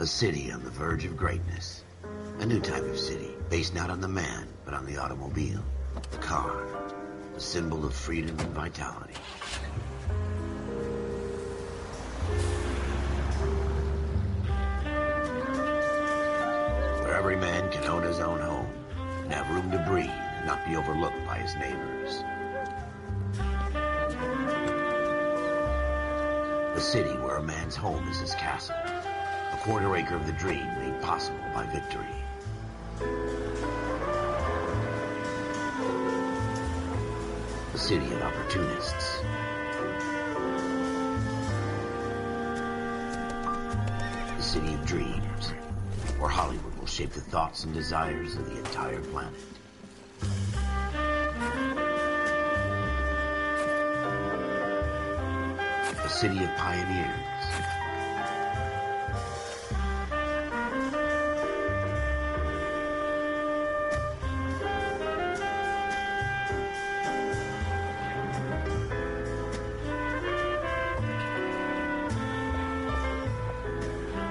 A city on the verge of greatness. A new type of city, based not on the man, but on the automobile. The car. The symbol of freedom and vitality. Where every man can own his own home and have room to breathe and not be overlooked by his neighbors. A city where a man's home is his castle. A quarter acre of the dream made possible by victory. A city of opportunists. A city of dreams, where Hollywood will shape the thoughts and desires of the entire planet. A city of pioneers.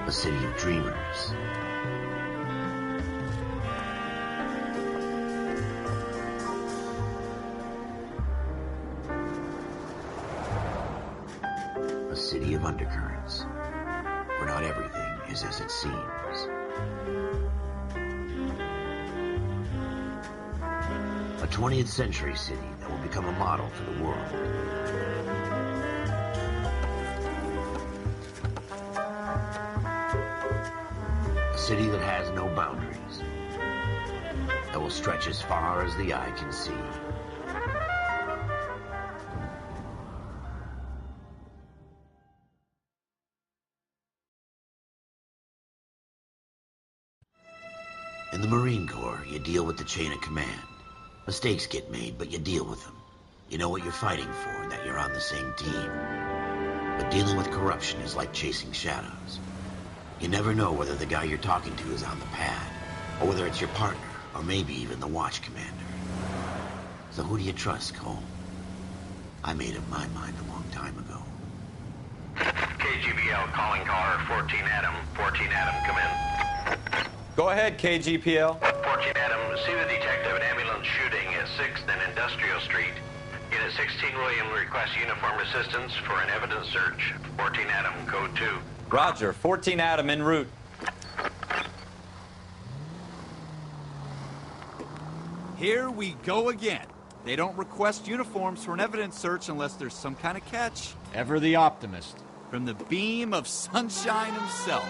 A city of dreamers. A city of undercurrents, where not everything is as it seems. A 20th century city that will become a model for the world. A city that has no boundaries, that will stretch as far as the eye can see. In the Marine Corps, you deal with the chain of command. Mistakes get made, but you deal with them. You know what you're fighting for and that you're on the same team. But dealing with corruption is like chasing shadows. You never know whether the guy you're talking to is on the pad, or whether it's your partner, or maybe even the watch commander. So who do you trust, Cole? I made up my mind a long time ago. KGBL calling caller 14 Adam. 14 Adam, come in. Go ahead, KGPL. 14 Adam, see the detective, an ambulance shooting at 6th and Industrial Street. Unit 16 William requests uniform assistance for an evidence search. 14 Adam, code 2. Roger, 14 Adam en route. Here we go again. They don't request uniforms for an evidence search unless there's some kind of catch. Ever the optimist. From the beam of sunshine himself.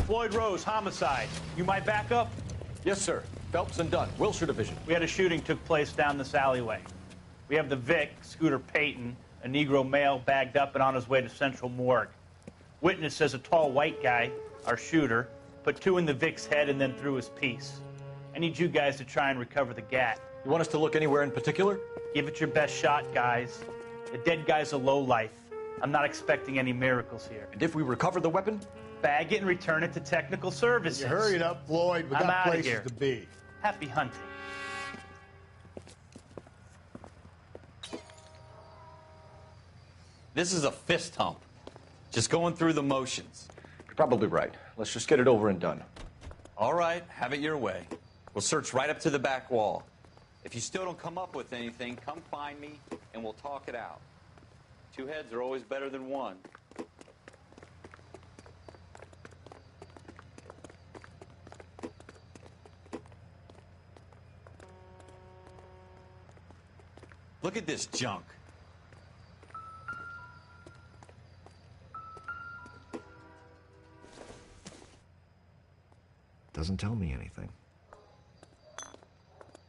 Floyd Rose, homicide. You might back up? Yes, sir. Phelps and Dunn, Wilshire Division. We had a shooting took place down this alleyway. We have the Vic, Scooter Payton, a Negro male bagged up and on his way to Central Morgue. Witness says a tall white guy, our shooter, put 2 in the Vic's head and then threw his piece. I need you guys to try and recover the gat. You want us to look anywhere in particular? Give it your best shot, guys. The dead guy's a lowlife. I'm not expecting any miracles here. And if we recover the weapon? Bag it and return it to technical services. You hurry it up, Floyd. We I'm got outta places here. to be. Happy hunting. This is a fist hump. Just going through the motions. You're probably right. Let's just get it over and done. All right, have it your way. We'll search right up to the back wall. If you still don't come up with anything, come find me and we'll talk it out. 2 heads are always better than 1. Look at this junk. Doesn't tell me anything.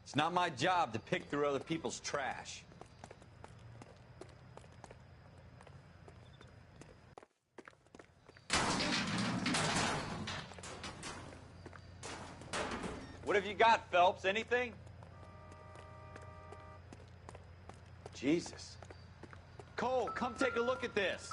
It's not my job to pick through other people's trash. What have you got, Phelps? Anything? Jesus. Cole, come take a look at this.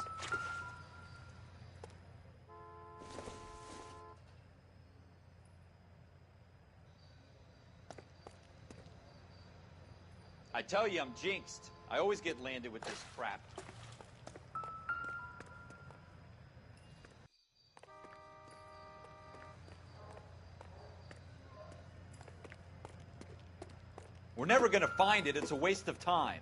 I tell you, I'm jinxed. I always get landed with this crap. We're never gonna find it. It's a waste of time.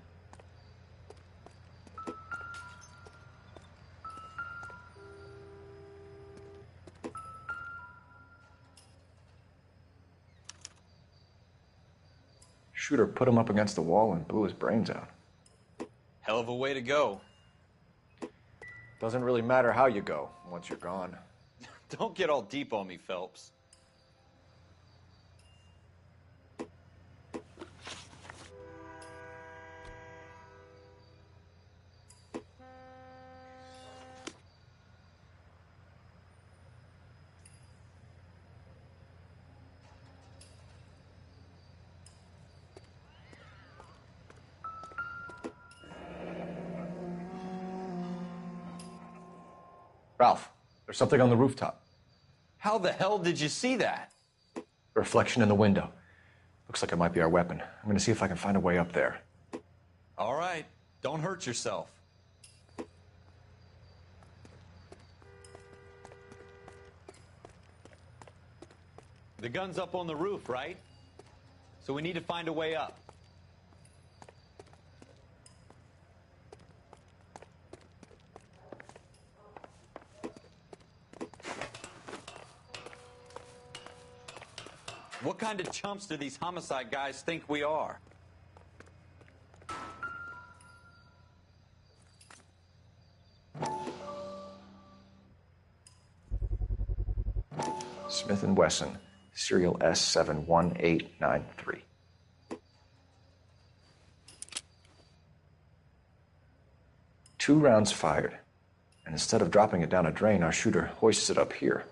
Shooter put him up against the wall and blew his brains out. Hell of a way to go. Doesn't really matter how you go once you're gone. Don't get all deep on me, Phelps. Ralph, there's something on the rooftop. How the hell did you see that? A reflection in the window. Looks like it might be our weapon. I'm gonna see if I can find a way up there. All right. Don't hurt yourself. The gun's up on the roof, right? So we need to find a way up. What kind of chumps do these homicide guys think we are? Smith & Wesson, serial S71893. 2 rounds fired, and instead of dropping it down a drain, our shooter hoists it up here.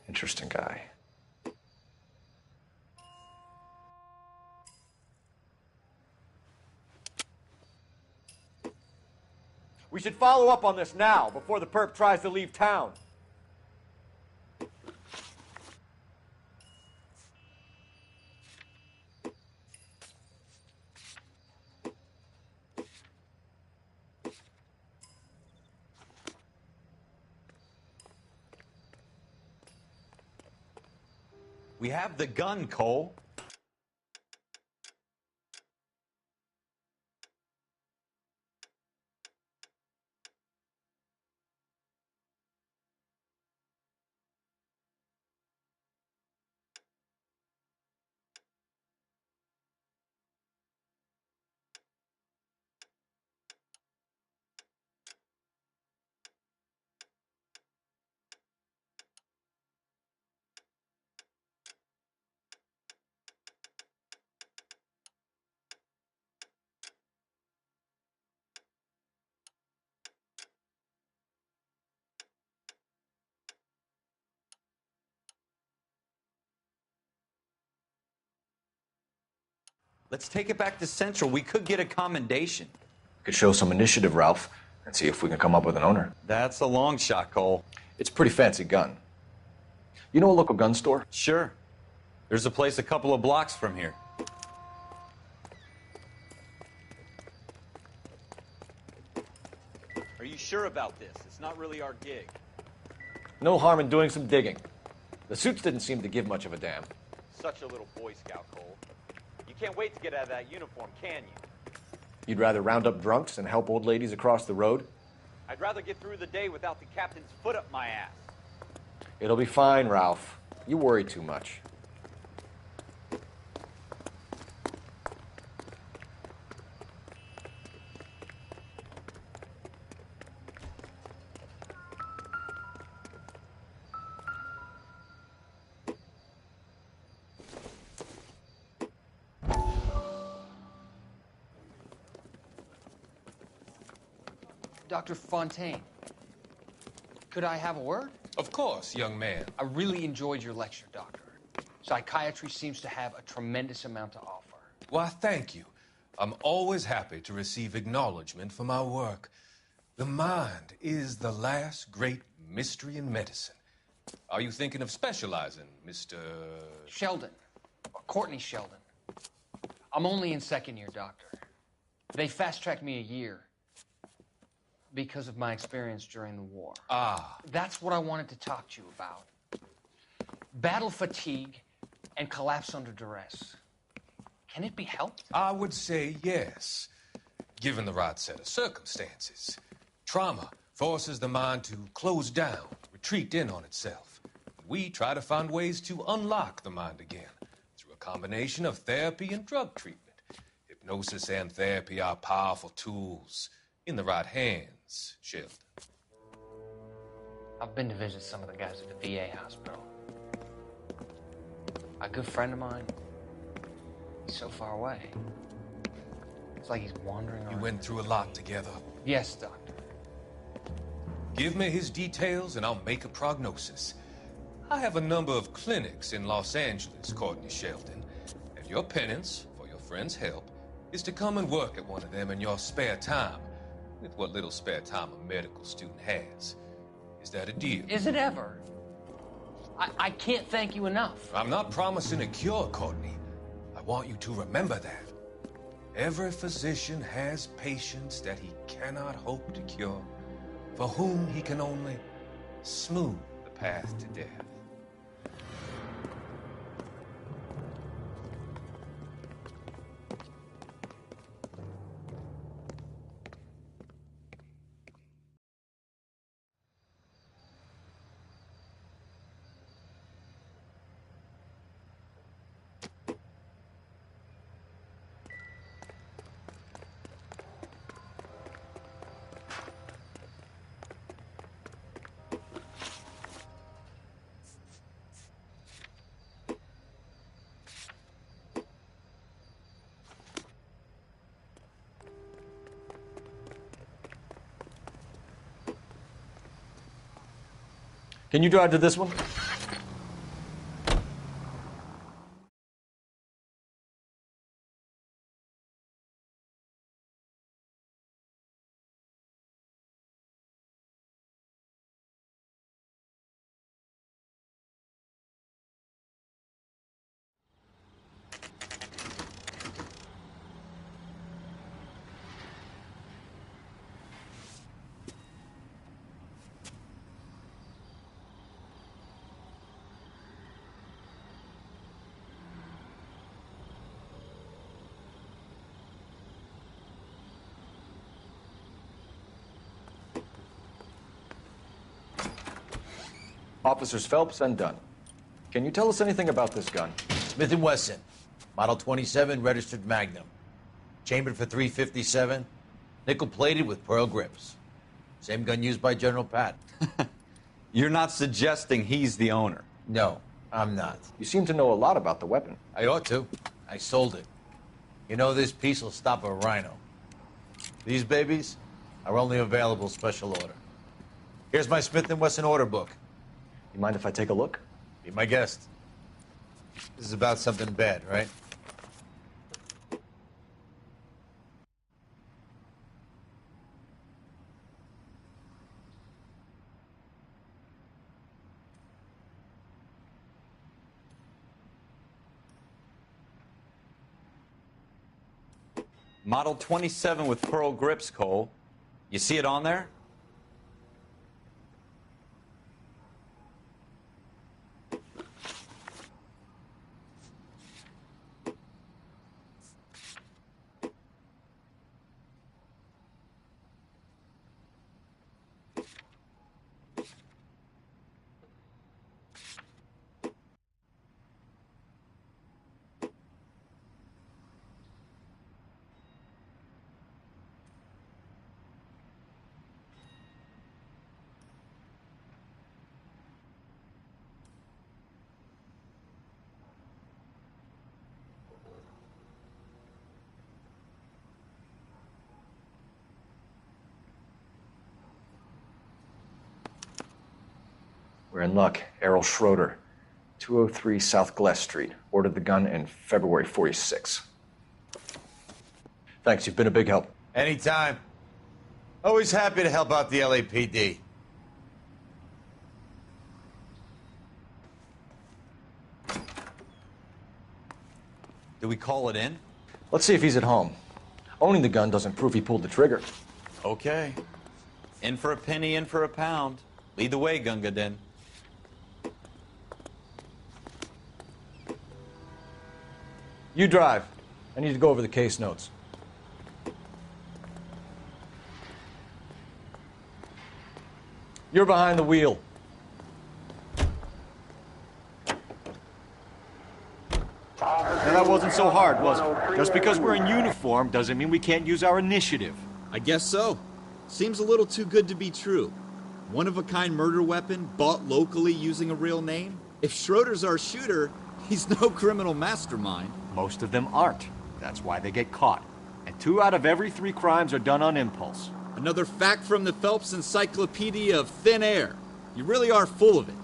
Interesting guy. We should follow up on this now, before the perp tries to leave town. We have the gun, Cole. Let's take it back to Central. We could get a commendation. Could show some initiative, Ralph, and see if we can come up with an owner. That's a long shot, Cole. It's a pretty fancy gun. You know a local gun store? Sure. There's a place a couple of blocks from here. Are you sure about this? It's not really our gig. No harm in doing some digging. The suits didn't seem to give much of a damn. Such a little Boy Scout, Cole. You can't wait to get out of that uniform, can you? You'd rather round up drunks and help old ladies across the road? I'd rather get through the day without the captain's foot up my ass. It'll be fine, Ralph. You worry too much. Dr. Fontaine, could I have a word? Of course, young man. I really enjoyed your lecture, Doctor. Psychiatry seems to have a tremendous amount to offer. Why, thank you. I'm always happy to receive acknowledgement for my work. The mind is the last great mystery in medicine. Are you thinking of specializing, Mr. Sheldon, or Courtney Sheldon. I'm only in second year, Doctor. They fast-tracked me a year because of my experience during the war. Ah. That's what I wanted to talk to you about. Battle fatigue and collapse under duress. Can it be helped? I would say yes, given the right set of circumstances. Trauma forces the mind to close down, retreat in on itself. We try to find ways to unlock the mind again through a combination of therapy and drug treatment. Hypnosis and therapy are powerful tools in the right hands, Sheldon. I've been to visit some of the guys at the VA hospital. A good friend of mine, he's so far away. It's like he's wandering around. You went through a lot together. Yes, Doctor. Give me his details and I'll make a prognosis. I have a number of clinics in Los Angeles, Courtney Sheldon, and your penance, for your friend's help, is to come and work at one of them in your spare time, with what little spare time a medical student has. Is that a deal? Is it ever? I can't thank you enough. I'm not promising a cure, Courtney. I want you to remember that. Every physician has patients that he cannot hope to cure, for whom he can only smooth the path to death. Can you drive to this one? Officers Phelps and Dunn. Can you tell us anything about this gun? Smith & Wesson, Model 27, registered Magnum. Chambered for .357, nickel-plated with pearl grips. Same gun used by General Patton. You're not suggesting he's the owner? No, I'm not. You seem to know a lot about the weapon. I ought to. I sold it. You know, this piece will stop a rhino. These babies are only available special order. Here's my Smith & Wesson order book. You mind if I take a look? Be my guest. This is about something bad, right? Model 27 with pearl grips, Cole. You see it on there? We're in luck. Errol Schroeder, 203 South Glass Street. Ordered the gun in February '46. Thanks, you've been a big help. Anytime. Always happy to help out the LAPD. Do we call it in? Let's see if he's at home. Owning the gun doesn't prove he pulled the trigger. Okay. In for a penny, in for a pound. Lead the way, Gunga Din. You drive. I need to go over the case notes. You're behind the wheel. Now, that wasn't so hard, was it? Just because we're in uniform doesn't mean we can't use our initiative. I guess so. Seems a little too good to be true. One-of-a-kind murder weapon bought locally using a real name? If Schroeder's our shooter, he's no criminal mastermind. Most of them aren't. That's why they get caught. And 2 out of every 3 crimes are done on impulse. Another fact from the Phelps Encyclopedia of Thin Air. You really are full of it.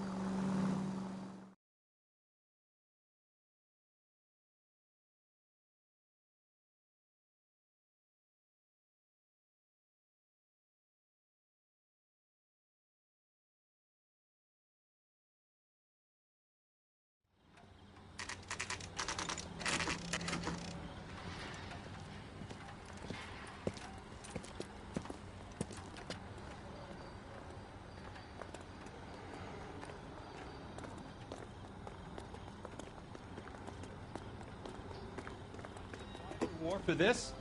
More for this?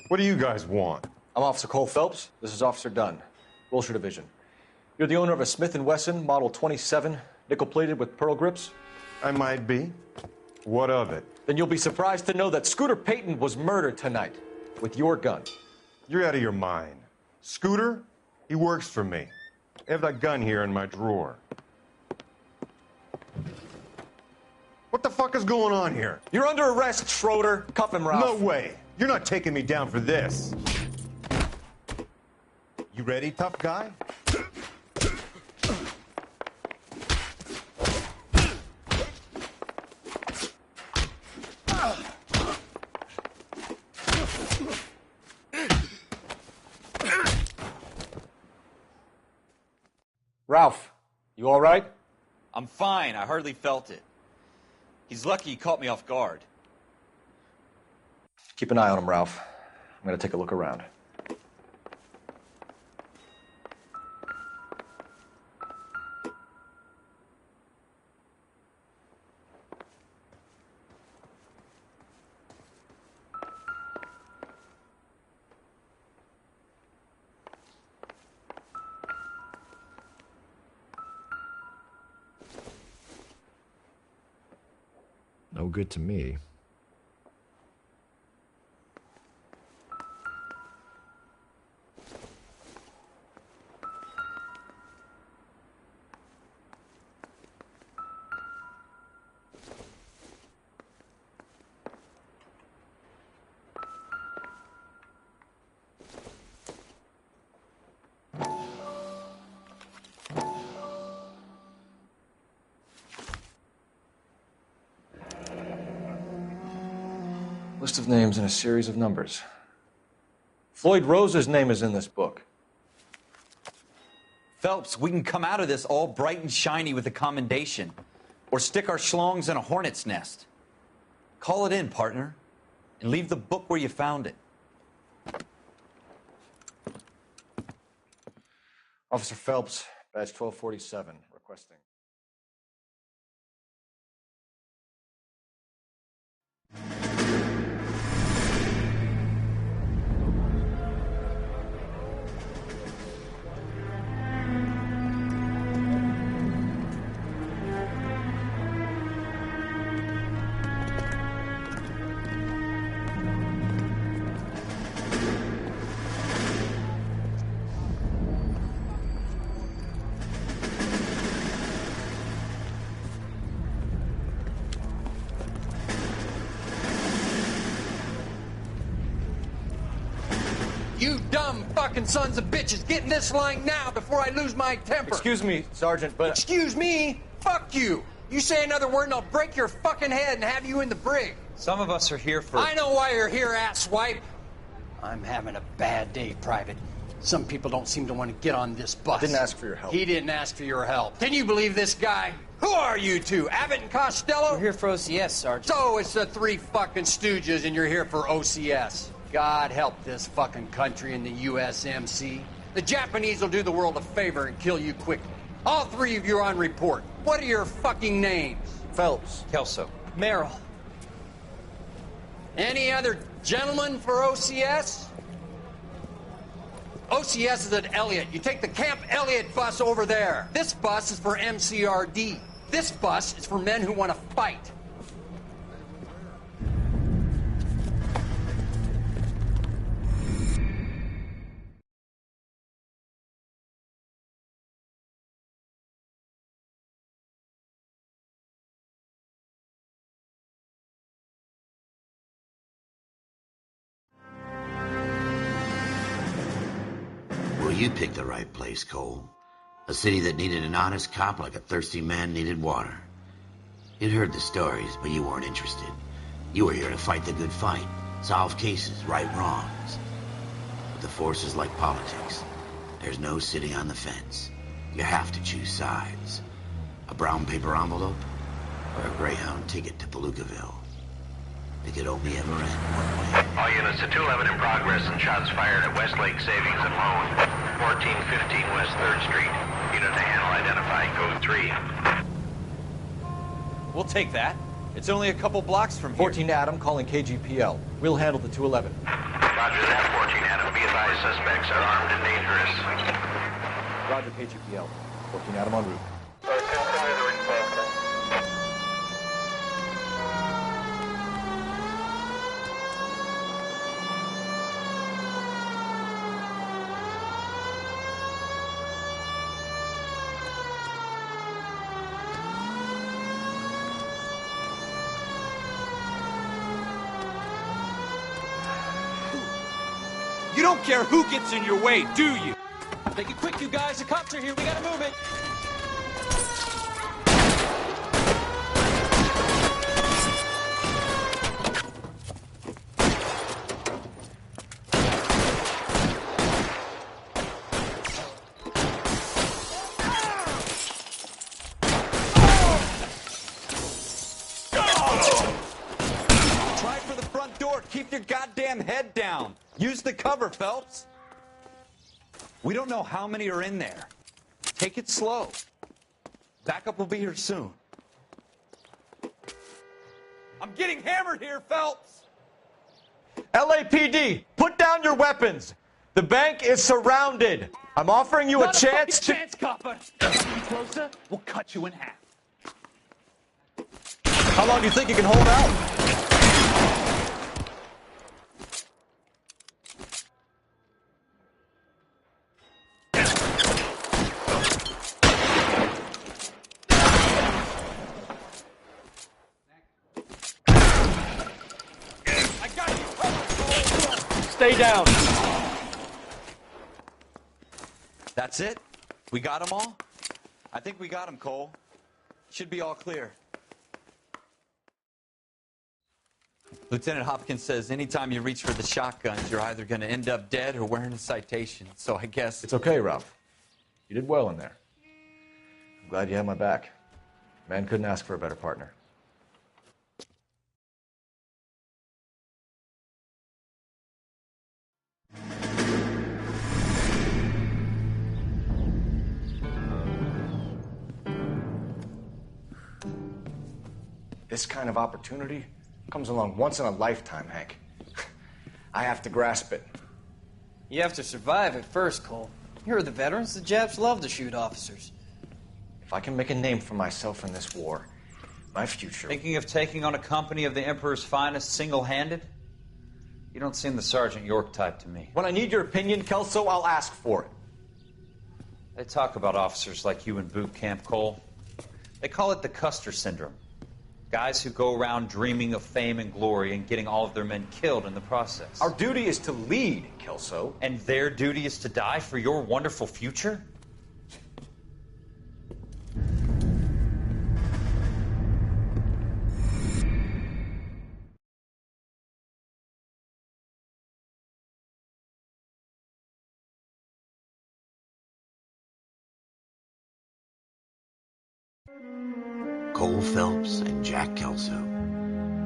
What do you guys want? I'm Officer Cole Phelps. This is Officer Dunn, Wilshire Division. You're the owner of a Smith & Wesson Model 27, nickel-plated with pearl grips? I might be. What of it? Then you'll be surprised to know that Scooter Payton was murdered tonight with your gun. You're out of your mind. Scooter? He works for me. I have that gun here in my drawer. What the fuck is going on here? You're under arrest, Schroeder. Cuff him, Ralph. No way. You're not taking me down for this. You ready, tough guy? Ralph, you all right? I'm fine. I hardly felt it. He's lucky he caught me off guard. Keep an eye on him, Ralph. I'm going to take a look around. No good to me. List of names and a series of numbers. Floyd Rose's name is in this book. Phelps, we can come out of this all bright and shiny with a commendation. Or stick our schlongs in a hornet's nest. Call it in, partner. And leave the book where you found it. Officer Phelps, badge 1247, requesting. You dumb fucking sons of bitches, get in this line now before I lose my temper. Excuse me, Sergeant, but... Excuse me? Fuck you. You say another word and I'll break your fucking head and have you in the brig. Some of us are here for... I know why you're here, asswipe. I'm having a bad day, Private. Some people don't seem to want to get on this bus. Didn't ask for your help. He didn't ask for your help. Can you believe this guy? Who are you two? Abbott and Costello? We're here for OCS, Sergeant. So it's the three fucking stooges and you're here for OCS. God help this fucking country and the USMC. The Japanese will do the world a favor and kill you quickly. All three of you are on report. What are your fucking names? Phelps. Kelso. Merrill. Any other gentlemen for OCS? OCS is at Elliott. You take the Camp Elliott bus over there. This bus is for MCRD. This bus is for men who want to fight. Well, you picked the right place, Cole. A city that needed an honest cop like a thirsty man needed water. You'd heard the stories, but you weren't interested. You were here to fight the good fight, solve cases, right wrongs. But the force is like politics. There's no sitting on the fence. You have to choose sides. A brown paper envelope or a Greyhound ticket to Palookaville. It could only ever end one way. All units to 211 in progress and shots fired at Westlake Savings and Loan, 1415 West 3rd Street. Unit to handle identified, code 3. We'll take that. It's only a couple blocks from here. 14 Adam calling KGPL. We'll handle the 211. Roger that, 14 Adam. Be advised, suspects are armed and dangerous. Roger, KGPL. 14 Adam en route. You don't care who gets in your way, do you? Make it quick, you guys. The cops are here. We gotta move it. Try for the front door. Keep your goddamn head down. Use the cover, Phelps. We don't know how many are in there. Take it slow. Backup will be here soon. I'm getting hammered here, Phelps. LAPD, put down your weapons. The bank is surrounded. I'm offering you a chance to... chance, copper. Closer, we'll cut you in half. How long do you think you can hold out? Stay down. That's it? We got them all? I think we got them, Cole. Should be all clear. Lieutenant Hopkins says anytime you reach for the shotguns, you're either going to end up dead or wearing a citation. So I guess... It's okay, Ralph. You did well in there. I'm glad you had my back. Man couldn't ask for a better partner. This kind of opportunity comes along once in a lifetime, Hank. I have to grasp it. You have to survive it first, Cole. You're the veterans. The Japs love to shoot officers. If I can make a name for myself in this war, my future... Thinking of taking on a company of the Emperor's finest single-handed? You don't seem the Sergeant York type to me. When I need your opinion, Kelso, I'll ask for it. They talk about officers like you in boot camp, Cole. They call it the Custer syndrome. Guys who go around dreaming of fame and glory and getting all of their men killed in the process. Our duty is to lead, Kelso. And their duty is to die for your wonderful future? Cole Phelps and Jack Kelso.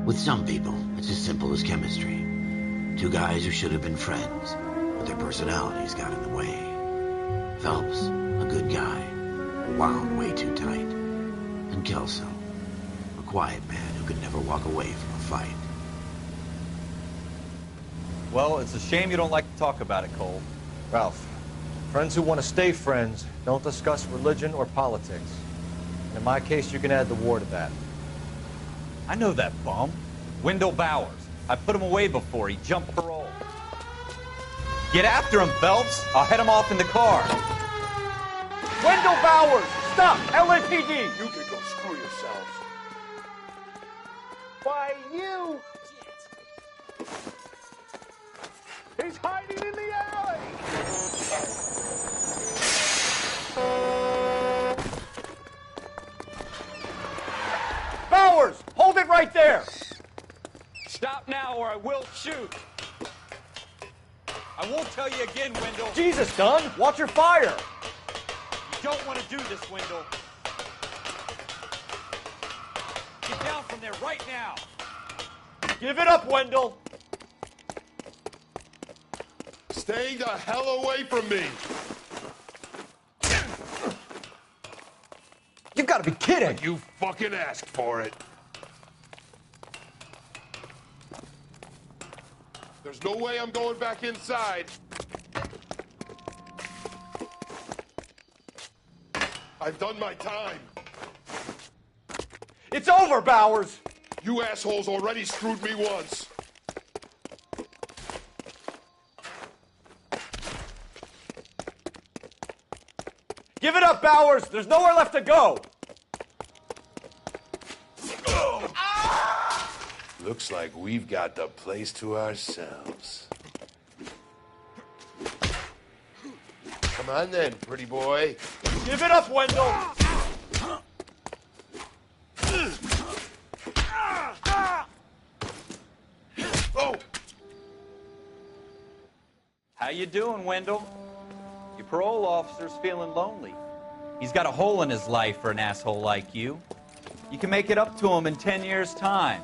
With some people, it's as simple as chemistry. Two guys who should have been friends, but their personalities got in the way. Phelps, a good guy, wound way too tight. And Kelso, a quiet man who could never walk away from a fight. Well, it's a shame you don't like to talk about it, Cole. Ralph, friends who want to stay friends don't discuss religion or politics. In my case, you can add the war to that. I know that bum. Wendell Bowers. I put him away before. He jumped parole. Get after him, Phelps. I'll head him off in the car. Wendell Bowers! Stop! LAPD! You can go screw yourselves. Why, you! He's hiding in the alley! Bowers! Hold it right there! Stop now or I will shoot. I won't tell you again, Wendell. Jesus, Dunn! Watch your fire! You don't want to do this, Wendell. Get down from there right now. Give it up, Wendell! Stay the hell away from me! You've got to be kidding! You fucking asked for it. There's no way I'm going back inside. I've done my time. It's over, Bowers! You assholes already screwed me once. Give it up, Bowers! There's nowhere left to go! Looks like we've got the place to ourselves. Come on then, pretty boy. Give it up, Wendell! Oh! How you doing, Wendell? Your parole officer's feeling lonely. He's got a hole in his life for an asshole like you. You can make it up to him in 10 years' time.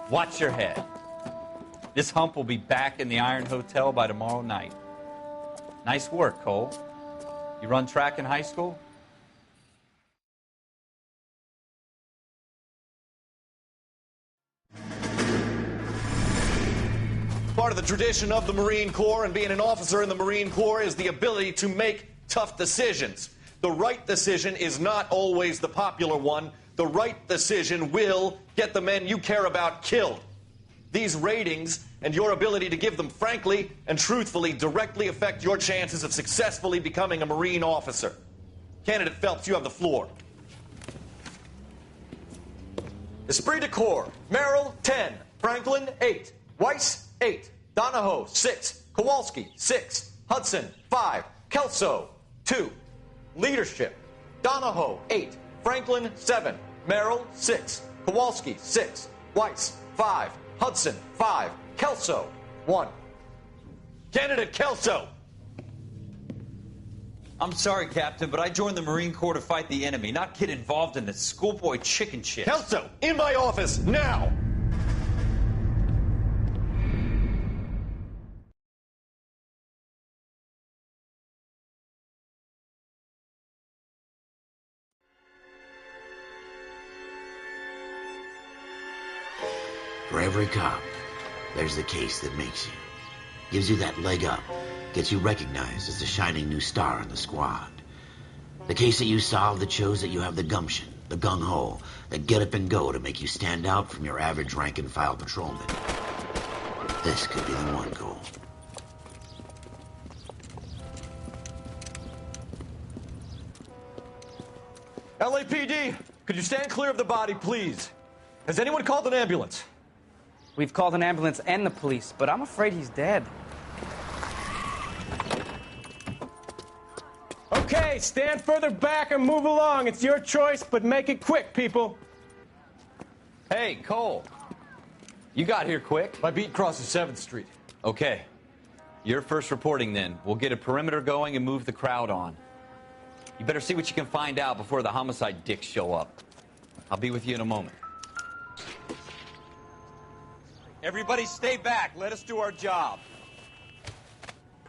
Watch your head. This hump will be back in the Iron Hotel by tomorrow night. Nice work, Cole. You run track in high school? Part of the tradition of the Marine Corps and being an officer in the Marine Corps is the ability to make tough decisions. The right decision is not always the popular one. The right decision will get the men you care about killed. These ratings and your ability to give them frankly and truthfully directly affect your chances of successfully becoming a Marine officer. Candidate Phelps, you have the floor. Esprit de Corps, Merrill, 10. Franklin, 8. Weiss, 8. Donahoe, 6. Kowalski, 6. Hudson, 5. Kelso, 2. Leadership, Donahoe, 8. Franklin, 7. Merrill, 6. Kowalski, 6. Weiss, 5. Hudson, 5. Kelso, 1. Candidate Kelso. I'm sorry, Captain, but I joined the Marine Corps to fight the enemy, not get involved in this schoolboy chicken shit. Kelso, in my office, now! For every cop, there's the case that makes you. Gives you that leg up. Gets you recognized as the shining new star in the squad. The case that you solve that shows that you have the gumption, the gung-ho, the get up and go to make you stand out from your average rank-and-file patrolman. This could be the one, Cole. LAPD, could you stand clear of the body, please? Has anyone called an ambulance? We've called an ambulance and the police, but I'm afraid he's dead. Okay, stand further back and move along. It's your choice, but make it quick, people. Hey, Cole. You got here quick. My beat crosses 7th Street. Okay. You're first reporting then. We'll get a perimeter going and move the crowd on. You better see what you can find out before the homicide dicks show up. I'll be with you in a moment. Everybody stay back. Let us do our job.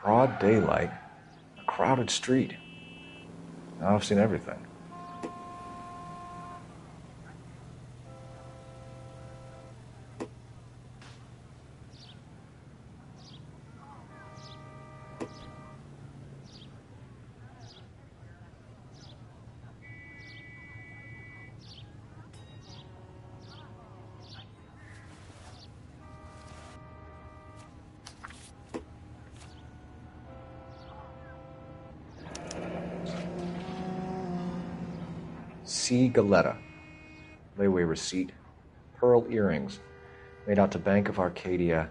Broad daylight. A crowded street. Now I've seen everything. C. Galetta. Layaway receipt. Pearl earrings. Made out to Bank of Arcadia.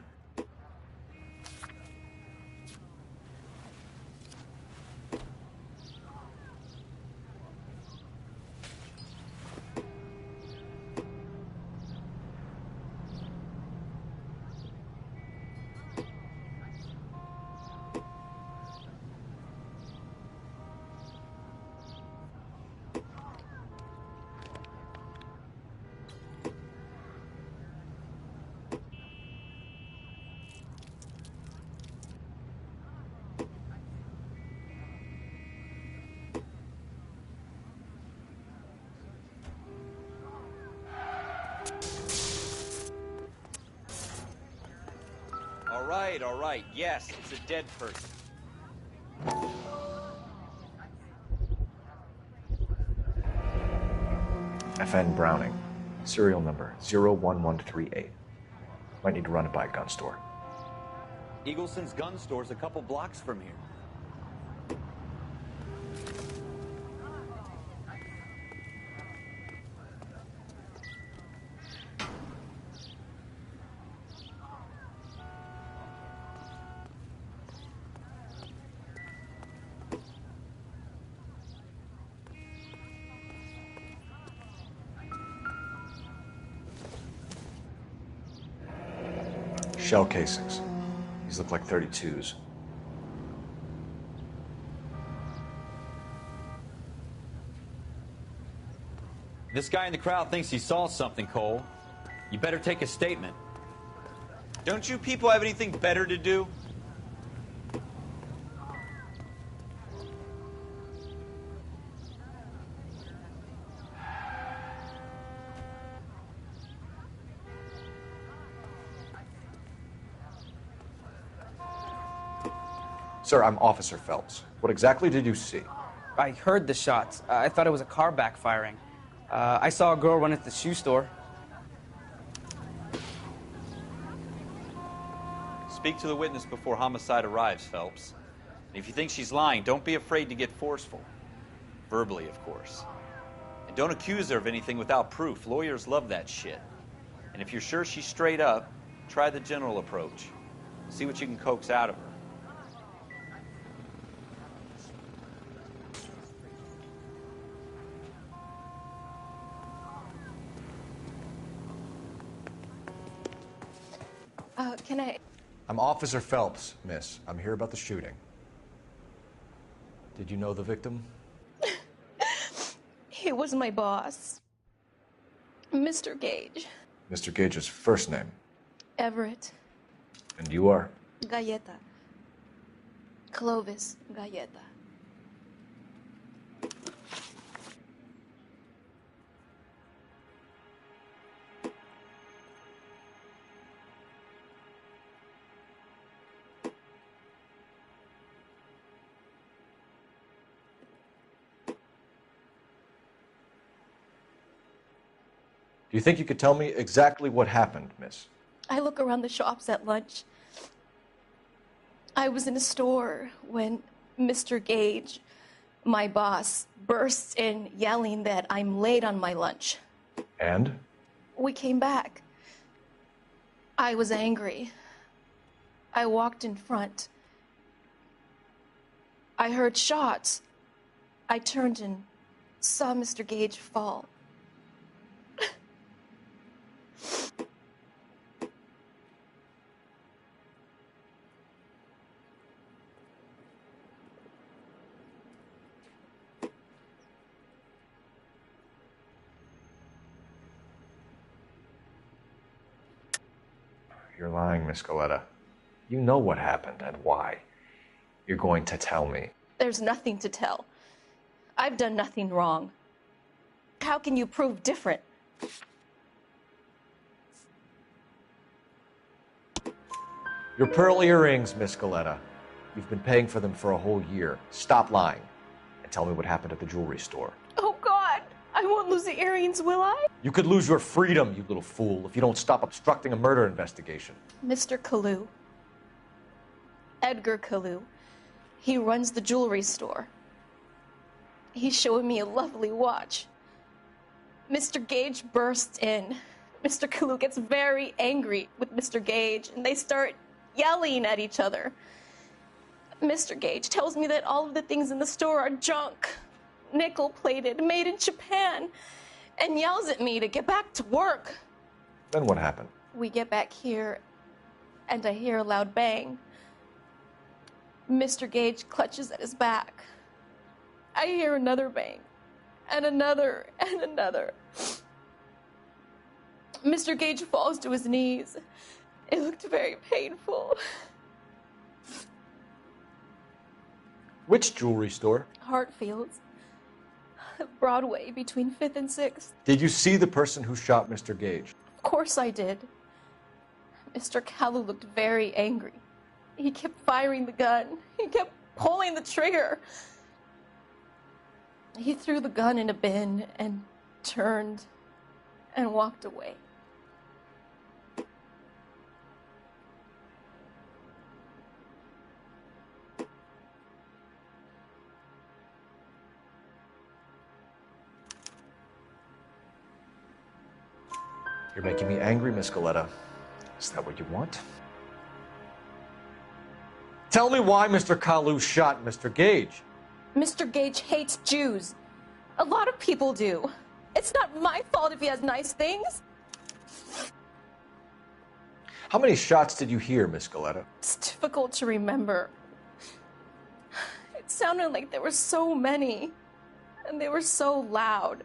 All right. Yes, it's a dead person. FN Browning. Serial number 01138. Might need to run it by a gun store. Eagleson's gun store's a couple blocks from here. Shell casings. These look like 32s. This guy in the crowd thinks he saw something, Cole. You better take a statement. Don't you people have anything better to do? Sir, I'm Officer Phelps. What exactly did you see? I heard the shots. I thought it was a car backfiring. I saw a girl run into the shoe store. Speak to the witness before homicide arrives, Phelps. And if you think she's lying, don't be afraid to get forceful. Verbally, of course. And don't accuse her of anything without proof. Lawyers love that shit. And if you're sure she's straight up, try the general approach. See what you can coax out of her. Can I... I'm Officer Phelps, miss. I'm here about the shooting. Did you know the victim? He was my boss. Mr. Gage. Mr. Gage's first name. Everett. And you are? Galleta. Clovis Galleta. Do you think you could tell me exactly what happened, miss? I look around the shops at lunch. I was in a store when Mr. Gage, my boss, bursts in yelling that I'm late on my lunch. And? We came back. I was angry. I walked in front. I heard shots. I turned and saw Mr. Gage fall. You're lying, Miss Coletta. You know what happened and why. You're going to tell me. There's nothing to tell. I've done nothing wrong. How can you prove different? Your pearl earrings, Miss Coletta. You've been paying for them for a whole year. Stop lying and tell me what happened at the jewelry store. Oh, God! I won't lose the earrings, will I? You could lose your freedom, you little fool, if you don't stop obstructing a murder investigation. Mr. Kalu. Edgar Kalu. He runs the jewelry store. He's showing me a lovely watch. Mr. Gage bursts in. Mr. Kalu gets very angry with Mr. Gage, and they start yelling at each other. Mr. Gage tells me that all of the things in the store are junk, nickel-plated, made in Japan, and yells at me to get back to work. Then what happened? We get back here, and I hear a loud bang. Mr. Gage clutches at his back. I hear another bang, and another, and another. Mr. Gage falls to his knees. It looked very painful. Which jewelry store? Hartfield's. Broadway, between 5th and 6th. Did you see the person who shot Mr. Gage? Of course I did. Mr. Kalu looked very angry. He kept firing the gun. He kept pulling the trigger. He threw the gun in a bin and turned and walked away. You're making me angry, Miss Coletta. Is that what you want? Tell me why Mr. Kalu shot Mr. Gage. Mr. Gage hates Jews. A lot of people do. It's not my fault if he has nice things. How many shots did you hear, Miss Coletta? It's difficult to remember. It sounded like there were so many, and they were so loud.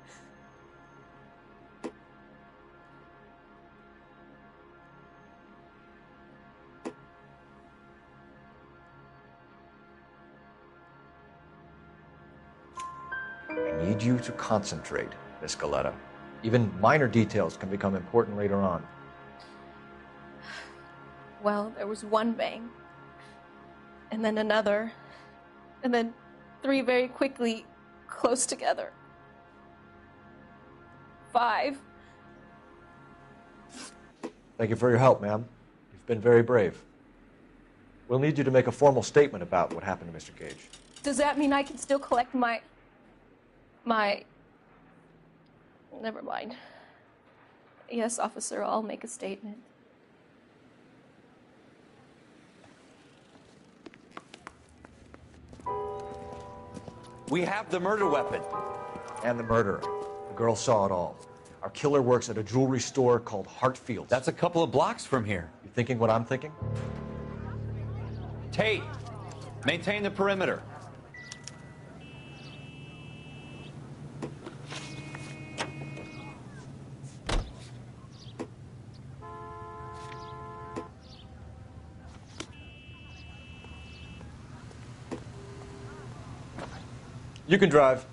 I need you to concentrate, Miss Coletta. Even minor details can become important later on. Well, there was one bang, and then another, and then 3 very quickly, close together. 5. Thank you for your help, ma'am. You've been very brave. We'll need you to make a formal statement about what happened to Mr. Gage. Does that mean I can still collect my... Never mind. Yes, officer, I'll make a statement. We have the murder weapon. And the murderer. The girl saw it all. Our killer works at a jewelry store called Hartfield's. That's a couple of blocks from here. You thinking what I'm thinking? Tate, maintain the perimeter. You can drive.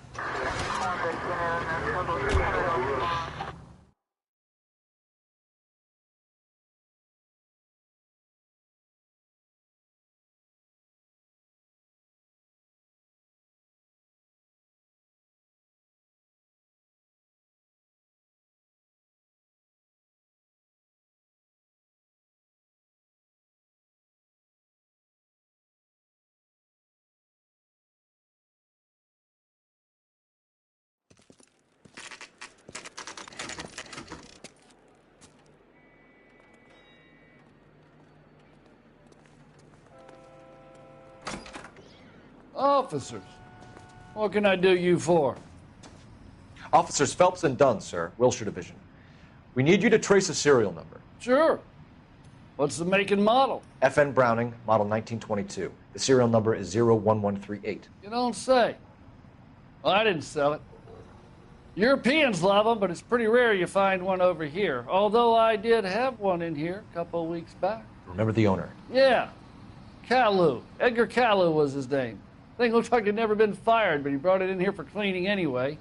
Officers. What can I do you for? Officers Phelps and Dunn, sir, Wilshire Division. We need you to trace a serial number. Sure. What's the make and model? FN Browning, model 1922. The serial number is 01138. You don't say. Well, I didn't sell it. Europeans love them, but it's pretty rare you find one over here. Although I did have one in here a couple of weeks back. Remember the owner? Yeah. Caillou. Edgar Caillou was his name. Thing looked like he'd never been fired, but he brought it in here for cleaning anyway.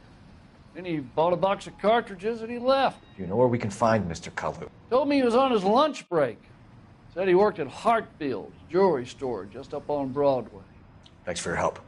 Then he bought a box of cartridges and he left. Do you know where we can find Mr. Caillou? Told me he was on his lunch break. Said he worked at Hartfield's jewelry store just up on Broadway. Thanks for your help.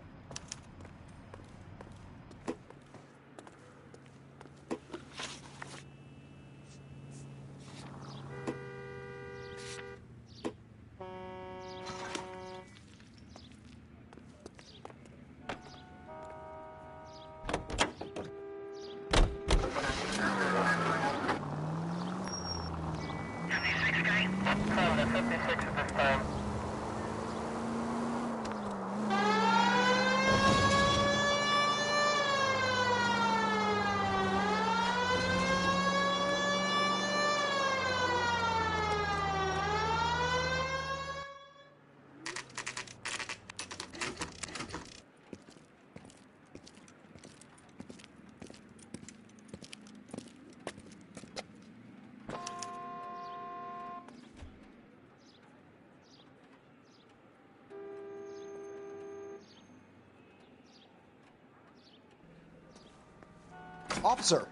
Officer,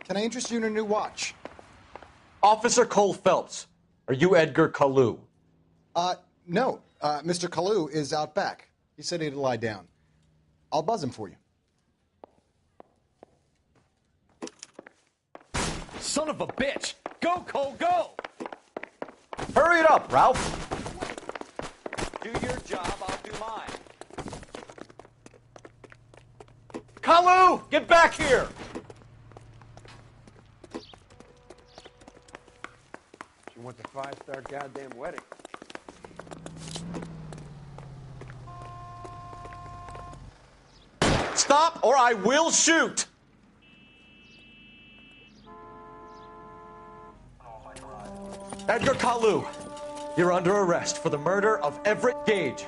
can I interest you in a new watch? Officer Cole Phelps, are you Edgar Caillou? No. Mr. Caillou is out back. He said he'd lie down. I'll buzz him for you. Son of a bitch! Go, Cole, go! Hurry it up, Ralph! Do your job, I'll do mine. Caillou, get back here! She wants a 5-star goddamn wedding. Stop or I will shoot! Edgar Caillou, you're under arrest for the murder of Everett Gage.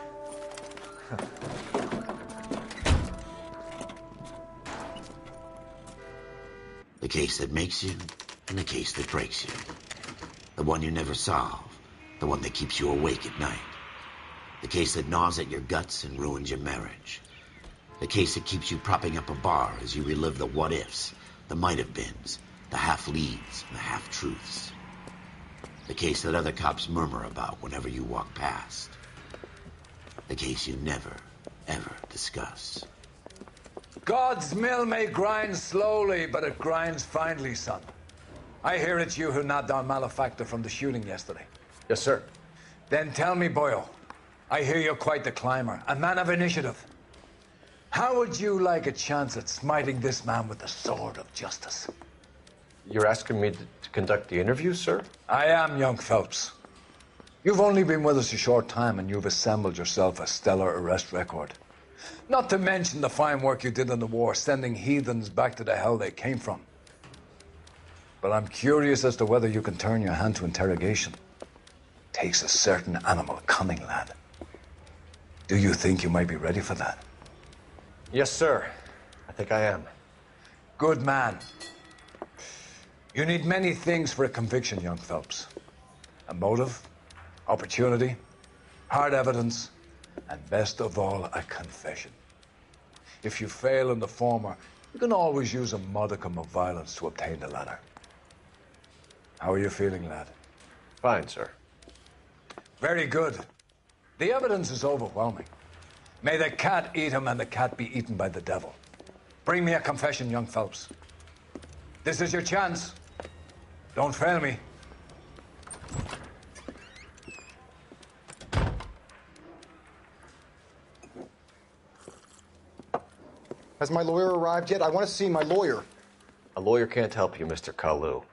The case that makes you, and the case that breaks you. The one you never solve, the one that keeps you awake at night. The case that gnaws at your guts and ruins your marriage. The case that keeps you propping up a bar as you relive the what-ifs, the might-have-beens, the half-leads, and the half-truths. The case that other cops murmur about whenever you walk past. The case you never, ever discuss. God's mill may grind slowly, but it grinds finely, son. I hear it's you who nabbed our malefactor from the shooting yesterday. Yes, sir. Then tell me, Boyle, I hear you're quite the climber, a man of initiative. How would you like a chance at smiting this man with the sword of justice? You're asking me to conduct the interview, sir? I am, young Phelps. You've only been with us a short time, and you've assembled yourself a stellar arrest record. Not to mention the fine work you did in the war, sending heathens back to the hell they came from. But I'm curious as to whether you can turn your hand to interrogation. Takes a certain animal cunning, lad. Do you think you might be ready for that? Yes, sir. I think I am. Good man. You need many things for a conviction, young Phelps. A motive, opportunity, hard evidence, and best of all, a confession. If you fail in the former, you can always use a modicum of violence to obtain the latter. How are you feeling, lad? Fine, sir. Very good. The evidence is overwhelming. May the cat eat him and the cat be eaten by the devil. Bring me a confession, young Phelps. This is your chance. Don't fail me. Has my lawyer arrived yet? I want to see my lawyer. A lawyer can't help you, Mr. Caillou.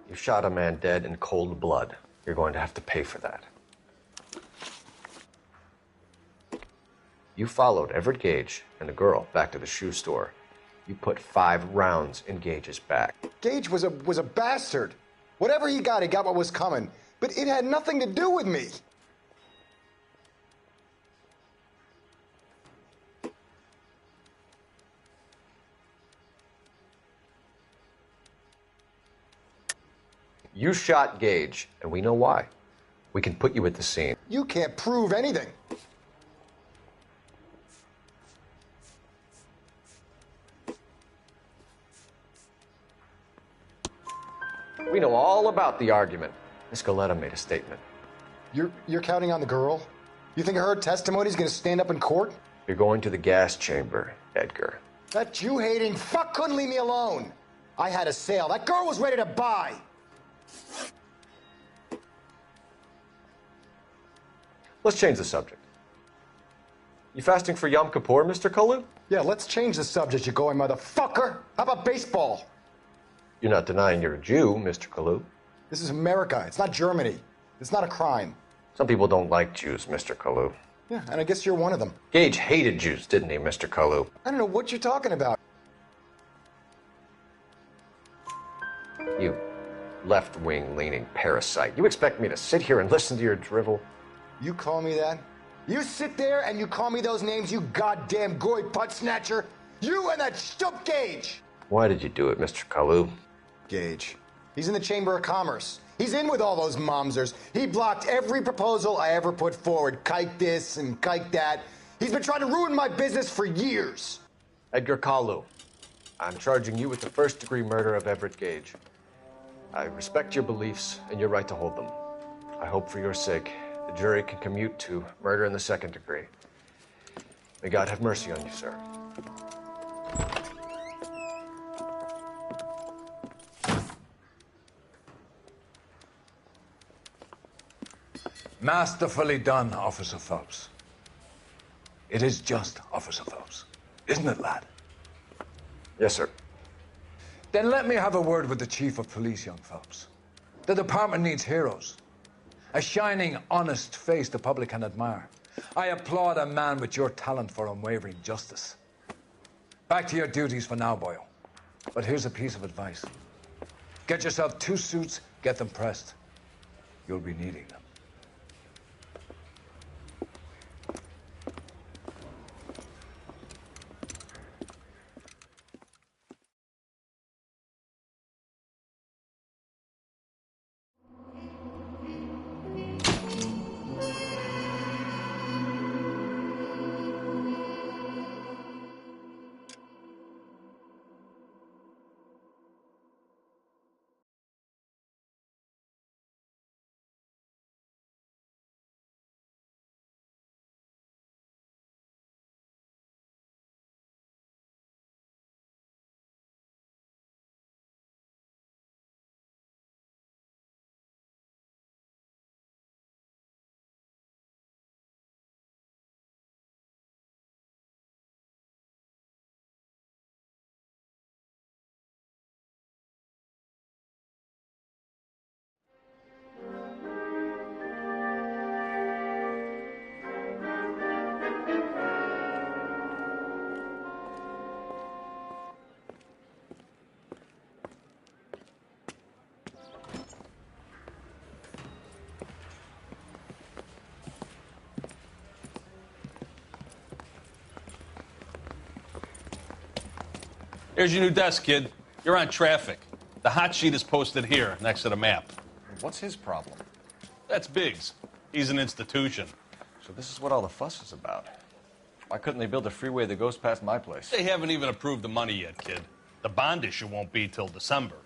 You shot a man dead in cold blood. You're going to have to pay for that. You followed Everett Gage and the girl back to the shoe store. You put 5 rounds in Gage's back. Gage was a bastard. Whatever he got what was coming. But it had nothing to do with me. You shot Gage, and we know why. We can put you at the scene. You can't prove anything. We know all about the argument. Miss Goleta made a statement. You're counting on the girl? You think her testimony's gonna stand up in court? You're going to the gas chamber, Edgar. That Jew-hating fuck couldn't leave me alone. I had a sale. That girl was ready to buy. Let's change the subject. You fasting for Yom Kippur, Mr. Kalu? Yeah, let's change the subject, you going motherfucker. How about baseball? You're not denying you're a Jew, Mr. Kalu. This is America. It's not Germany. It's not a crime. Some people don't like Jews, Mr. Kalu. Yeah, and I guess you're one of them. Gage hated Jews, didn't he, Mr. Kalu? I don't know what you're talking about. You left-wing leaning parasite. You expect me to sit here and listen to your drivel? You call me that? You sit there and you call me those names, you goddamn goy putt snatcher? You and that stump Gage! Why did you do it, Mr. Kalu? Gage. He's in the Chamber of Commerce. He's in with all those momsers. He blocked every proposal I ever put forward. Kike this and kike that. He's been trying to ruin my business for years. Edgar Kalu, I'm charging you with the first-degree murder of Everett Gage. I respect your beliefs and your right to hold them. I hope for your sake the jury can commute to murder in the second degree. May God have mercy on you, sir. Masterfully done, Officer Phelps. It is just, Officer Phelps. Isn't it, lad? Yes, sir. Then let me have a word with the Chief of Police, young Phelps. The department needs heroes. A shining, honest face the public can admire. I applaud a man with your talent for unwavering justice. Back to your duties for now, boyo. But here's a piece of advice. Get yourself 2 suits, get them pressed. You'll be needing them. Here's your new desk, kid. You're on traffic. The hot sheet is posted here, next to the map. What's his problem? That's Biggs. He's an institution. So this is what all the fuss is about. Why couldn't they build a freeway that goes past my place? They haven't even approved the money yet, kid. The bond issue won't be till December.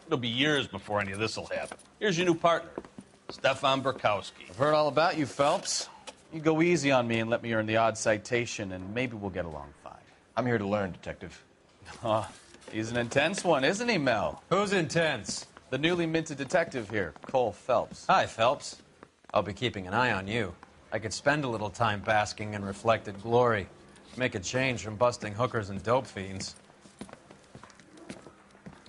It'll be years before any of this will happen. Here's your new partner, Stefan Burkowski. I've heard all about you, Phelps. You go easy on me and let me earn the odd citation, and maybe we'll get along fine. I'm here to learn, Detective. Oh, he's an intense one, isn't he, Mel? Who's intense? The newly minted detective here, Cole Phelps. Hi, Phelps. I'll be keeping an eye on you. I could spend a little time basking in reflected glory. Make a change from busting hookers and dope fiends.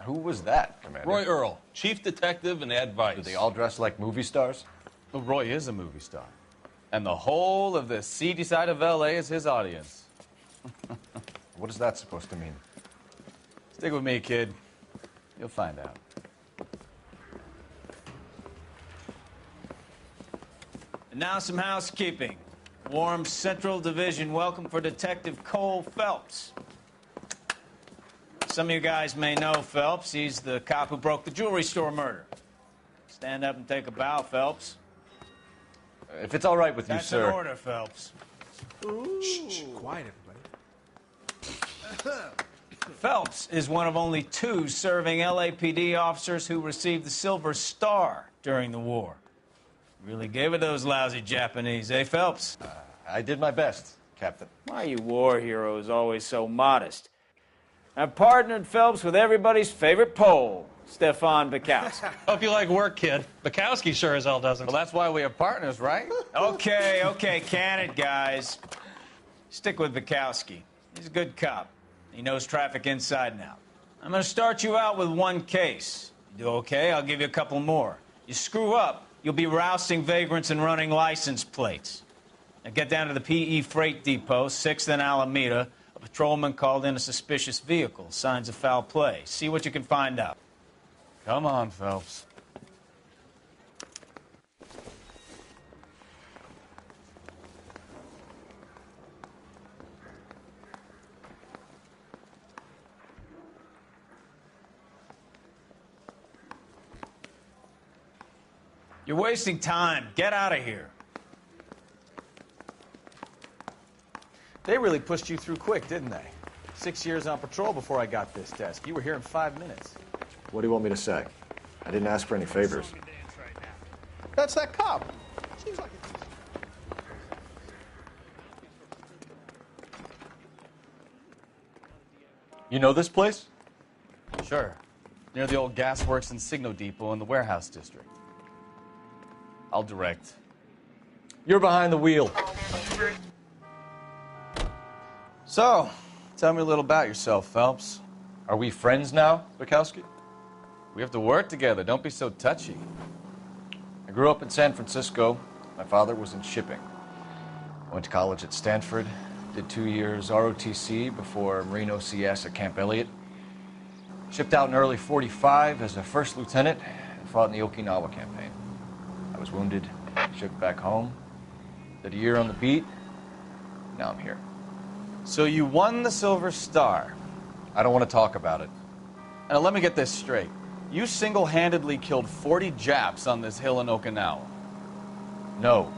Who was that, Commander? Roy Earl, chief detective and advice. Do they all dress like movie stars? Well, Roy is a movie star. And the whole of the seedy side of L.A. is his audience. What is that supposed to mean? Stick with me, kid. You'll find out. And now some housekeeping. Warm Central Division welcome for Detective Cole Phelps. Some of you guys may know Phelps. He's the cop who broke the jewelry store murder. Stand up and take a bow, Phelps. If it's all right with you, That's sir. an order, Phelps. Shh, quiet, everybody. Phelps is one of only 2 serving LAPD officers who received the Silver Star during the war. Really gave it those lousy Japanese, eh, Phelps? I did my best, Captain. Why are you war heroes always so modest? I've partnered Phelps with everybody's favorite Pole, Stefan Bukowski. Hope you like work, kid. Bukowski sure as hell doesn't. Well, that's why we have partners, right? Okay, can it, guys. Stick with Bukowski. He's a good cop. He knows traffic inside and out. I'm going to start you out with 1 case. You do okay, I'll give you a couple more. You screw up, you'll be rousting vagrants and running license plates. Now get down to the PE Freight Depot, 6th and Alameda. A patrolman called in a suspicious vehicle. Signs of foul play. See what you can find out. Come on, Phelps. You're wasting time. Get out of here. They really pushed you through quick, didn't they? 6 years on patrol before I got this desk. You were here in 5 minutes. What do you want me to say? I didn't ask for any favors. That's that cop. Seems like You know this place? Sure. Near the old gas works and Signo Depot in the warehouse district. I'll direct. You're behind the wheel. So, tell me a little about yourself, Phelps. Are we friends now, Bukowski? We have to work together. Don't be so touchy. I grew up in San Francisco. My father was in shipping. I went to college at Stanford, did 2 years ROTC before Marine OCS at Camp Elliott. Shipped out in early '45 as a first lieutenant and fought in the Okinawa campaign. I was wounded, shipped back home, did a year on the beat. Now I'm here. So you won the Silver Star. I don't want to talk about it. Now let me get this straight. You single-handedly killed 40 Japs on this hill in Okinawa. No.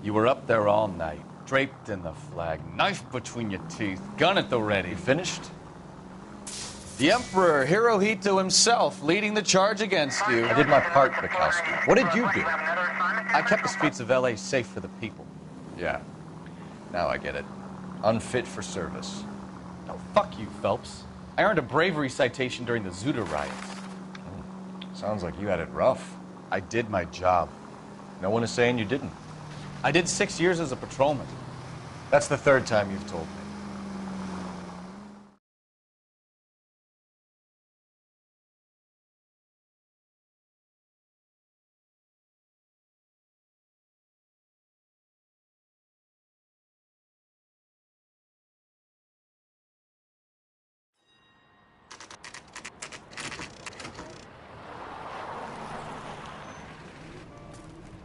You were up there all night, draped in the flag, knife between your teeth, gun at the ready. You finished? The Emperor Hirohito himself leading the charge against you. I did my part, Bukowski. What did you do? I kept the streets of L.A. safe for the people. Yeah. Now I get it. Unfit for service. No, fuck you, Phelps. I earned a bravery citation during the Zuda riots. Sounds like you had it rough. I did my job. No one is saying you didn't. I did 6 years as a patrolman. That's the 3rd time you've told me.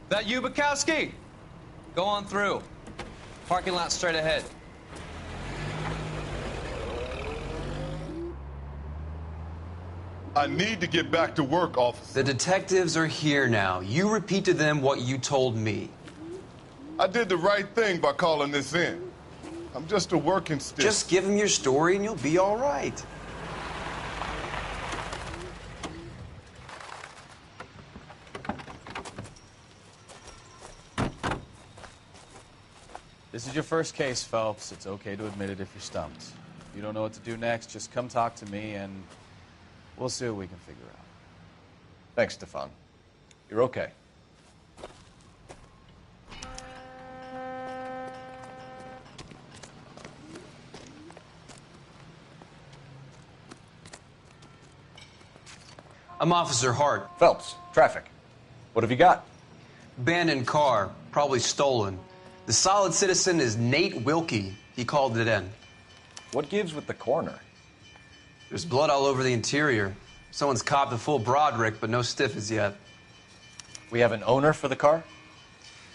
That you, Bukowski? Go on through. Parking lot straight ahead. I need to get back to work, officer. The detectives are here now. You repeat to them what you told me. I did the right thing by calling this in. I'm just a working stick. Just give them your story and you'll be all right. This is your first case, Phelps. It's okay to admit it if you're stumped. If you don't know what to do next, just come talk to me and we'll see what we can figure out. Thanks, Stefan. You're okay. I'm Officer Hart. Phelps, traffic. What have you got? Abandoned car, probably stolen. The solid citizen is Nate Wilkie. He called it in. What gives with the coroner? There's blood all over the interior. Someone's copped a full Broderick, but no stiff as yet. We have an owner for the car?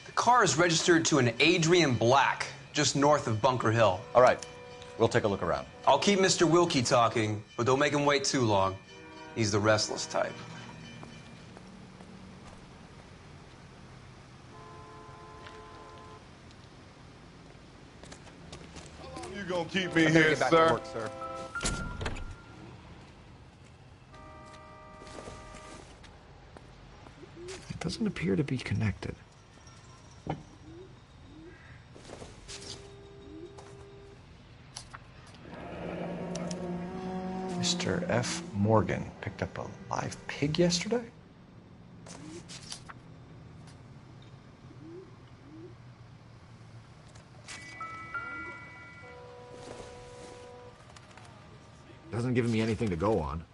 The car is registered to an Adrian Black, just north of Bunker Hill. All right. We'll take a look around. I'll keep Mr. Wilkie talking, but don't make him wait too long. He's the restless type. You gonna keep me here, get back sir? to work, sir. It doesn't appear to be connected. Mr. F. Morgan picked up a live pig yesterday? Doesn't give me anything to go on.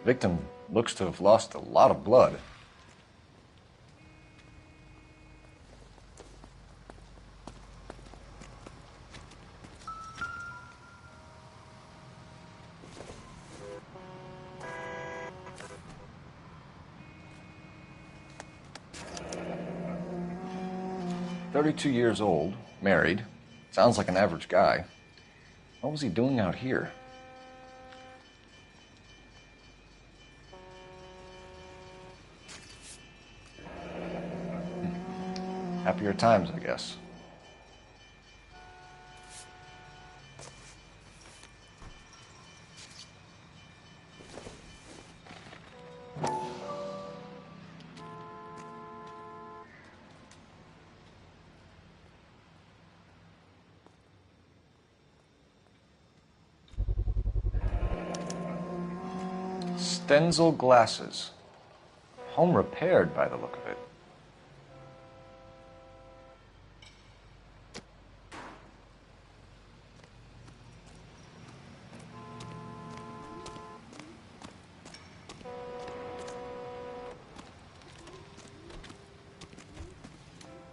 Victim looks to have lost a lot of blood. "32 years old, married. Sounds like an average guy. What was he doing out here?" Happier times, I guess. Stenzel glasses. Home repaired by the look of it.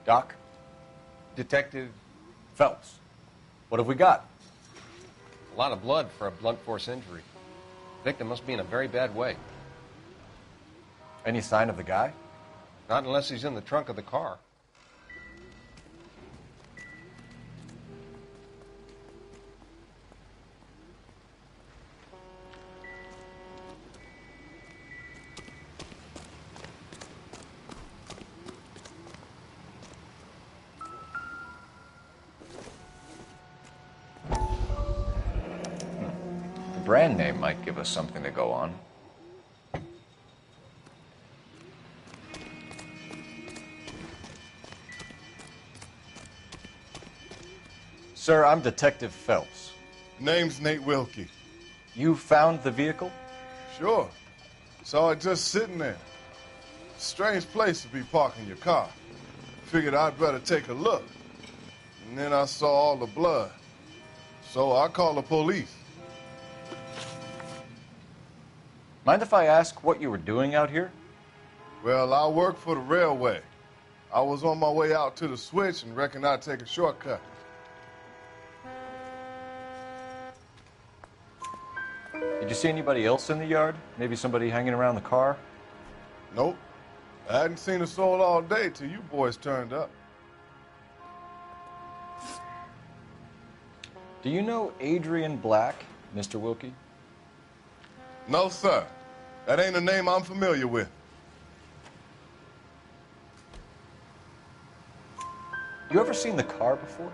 Doc? Detective Phelps. What have we got? A lot of blood for a blunt force injury. Victim must be in a very bad way. Any sign of the guy? Not unless he's in the trunk of the car. The brand name might give us something to go on. Sir, I'm Detective Phelps. Name's Nate Wilkie. You found the vehicle? Sure. Saw it just sitting there. Strange place to be parking your car. Figured I'd better take a look. And then I saw all the blood. So I called the police. Mind if I ask what you were doing out here? Well, I work for the railway. I was on my way out to the switch and reckoned I'd take a shortcut. Did you see anybody else in the yard? Maybe somebody hanging around the car? Nope. I hadn't seen a soul all day till you boys turned up. Do you know Adrian Black, Mr. Wilkie? No, sir. That ain't a name I'm familiar with. You ever seen the car before?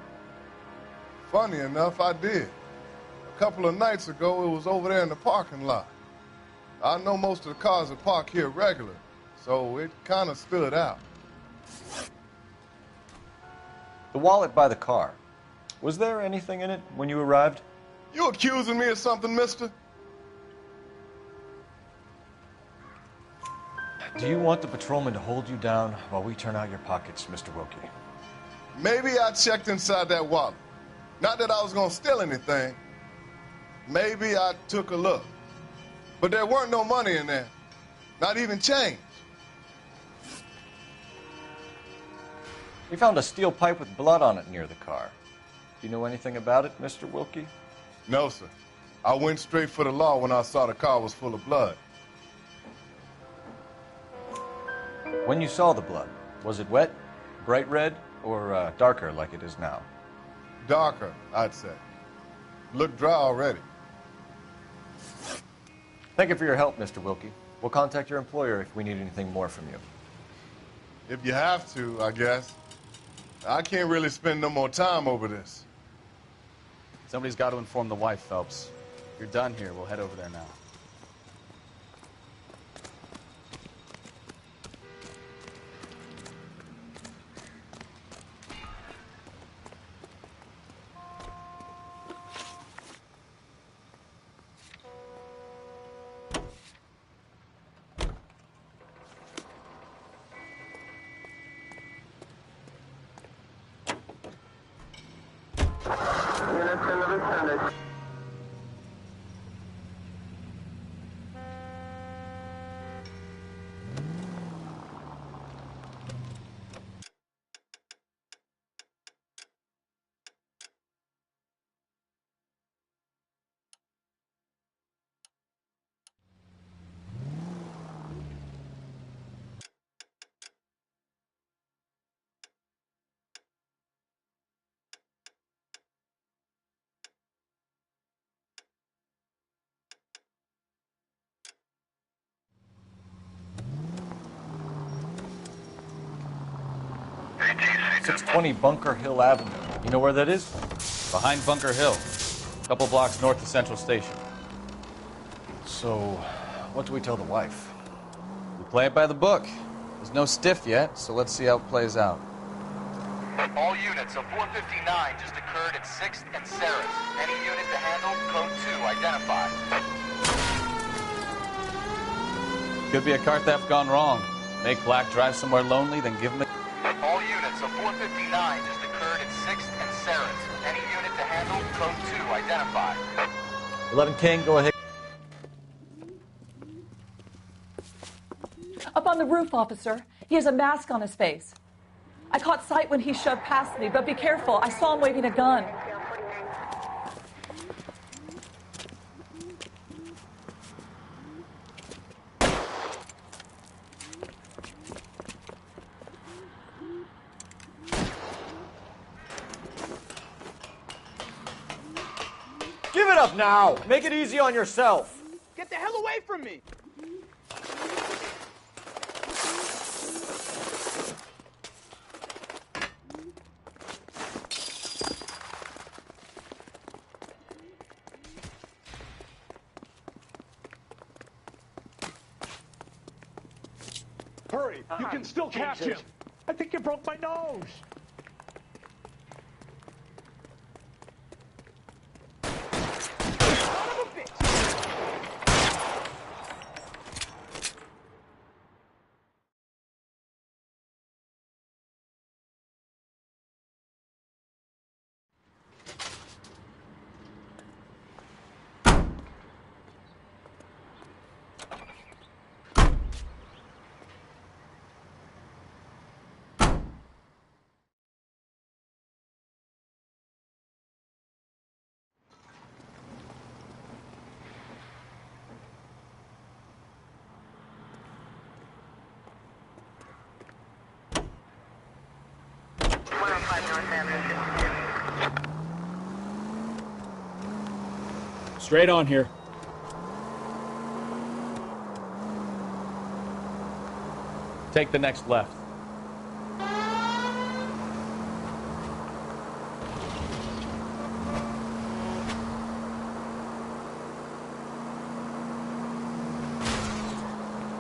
Funny enough, I did. A couple of nights ago, it was over there in the parking lot. I know most of the cars that park here regular, so it kind of stood out. The wallet by the car. Was there anything in it when you arrived? You accusing me of something, mister? Do you want the patrolman to hold you down while we turn out your pockets, Mr. Wilkie? Maybe I checked inside that wallet. Not that I was gonna steal anything. Maybe I took a look. But there weren't no money in there. Not even change. We found a steel pipe with blood on it near the car. Do you know anything about it, Mr. Wilkie? No, sir. I went straight for the law when I saw the car was full of blood. When you saw the blood, was it wet, bright red, or darker like it is now? Darker, I'd say. Looked dry already. Thank you for your help, Mr. Wilkie. We'll contact your employer if we need anything more from you. If you have to, I guess. I can't really spend no more time over this. Somebody's got to inform the wife, Phelps. If you're done here, we'll head over there now. .620 Bunker Hill Avenue. You know where that is? Behind Bunker Hill, a couple blocks north of Central Station. So, what do we tell the wife? We play it by the book. There's no stiff yet, so let's see how it plays out. All units, a 459 just occurred at 6th and Sarah's. Any unit to handle, code 2, identified. Could be a car theft gone wrong. Make Black drive somewhere lonely, then give him a... All units, a 459 just occurred at 6th and Sarah's. Any unit to handle, code 2, identified. 11 King, go ahead. Up on the roof, officer. He has a mask on his face. I caught sight when he shoved past me, but be careful. I saw him waving a gun. Give it up now! Make it easy on yourself! Get the hell away from me! Hurry! You can still catch him! I think you broke my nose! Straight on here. Take the next left.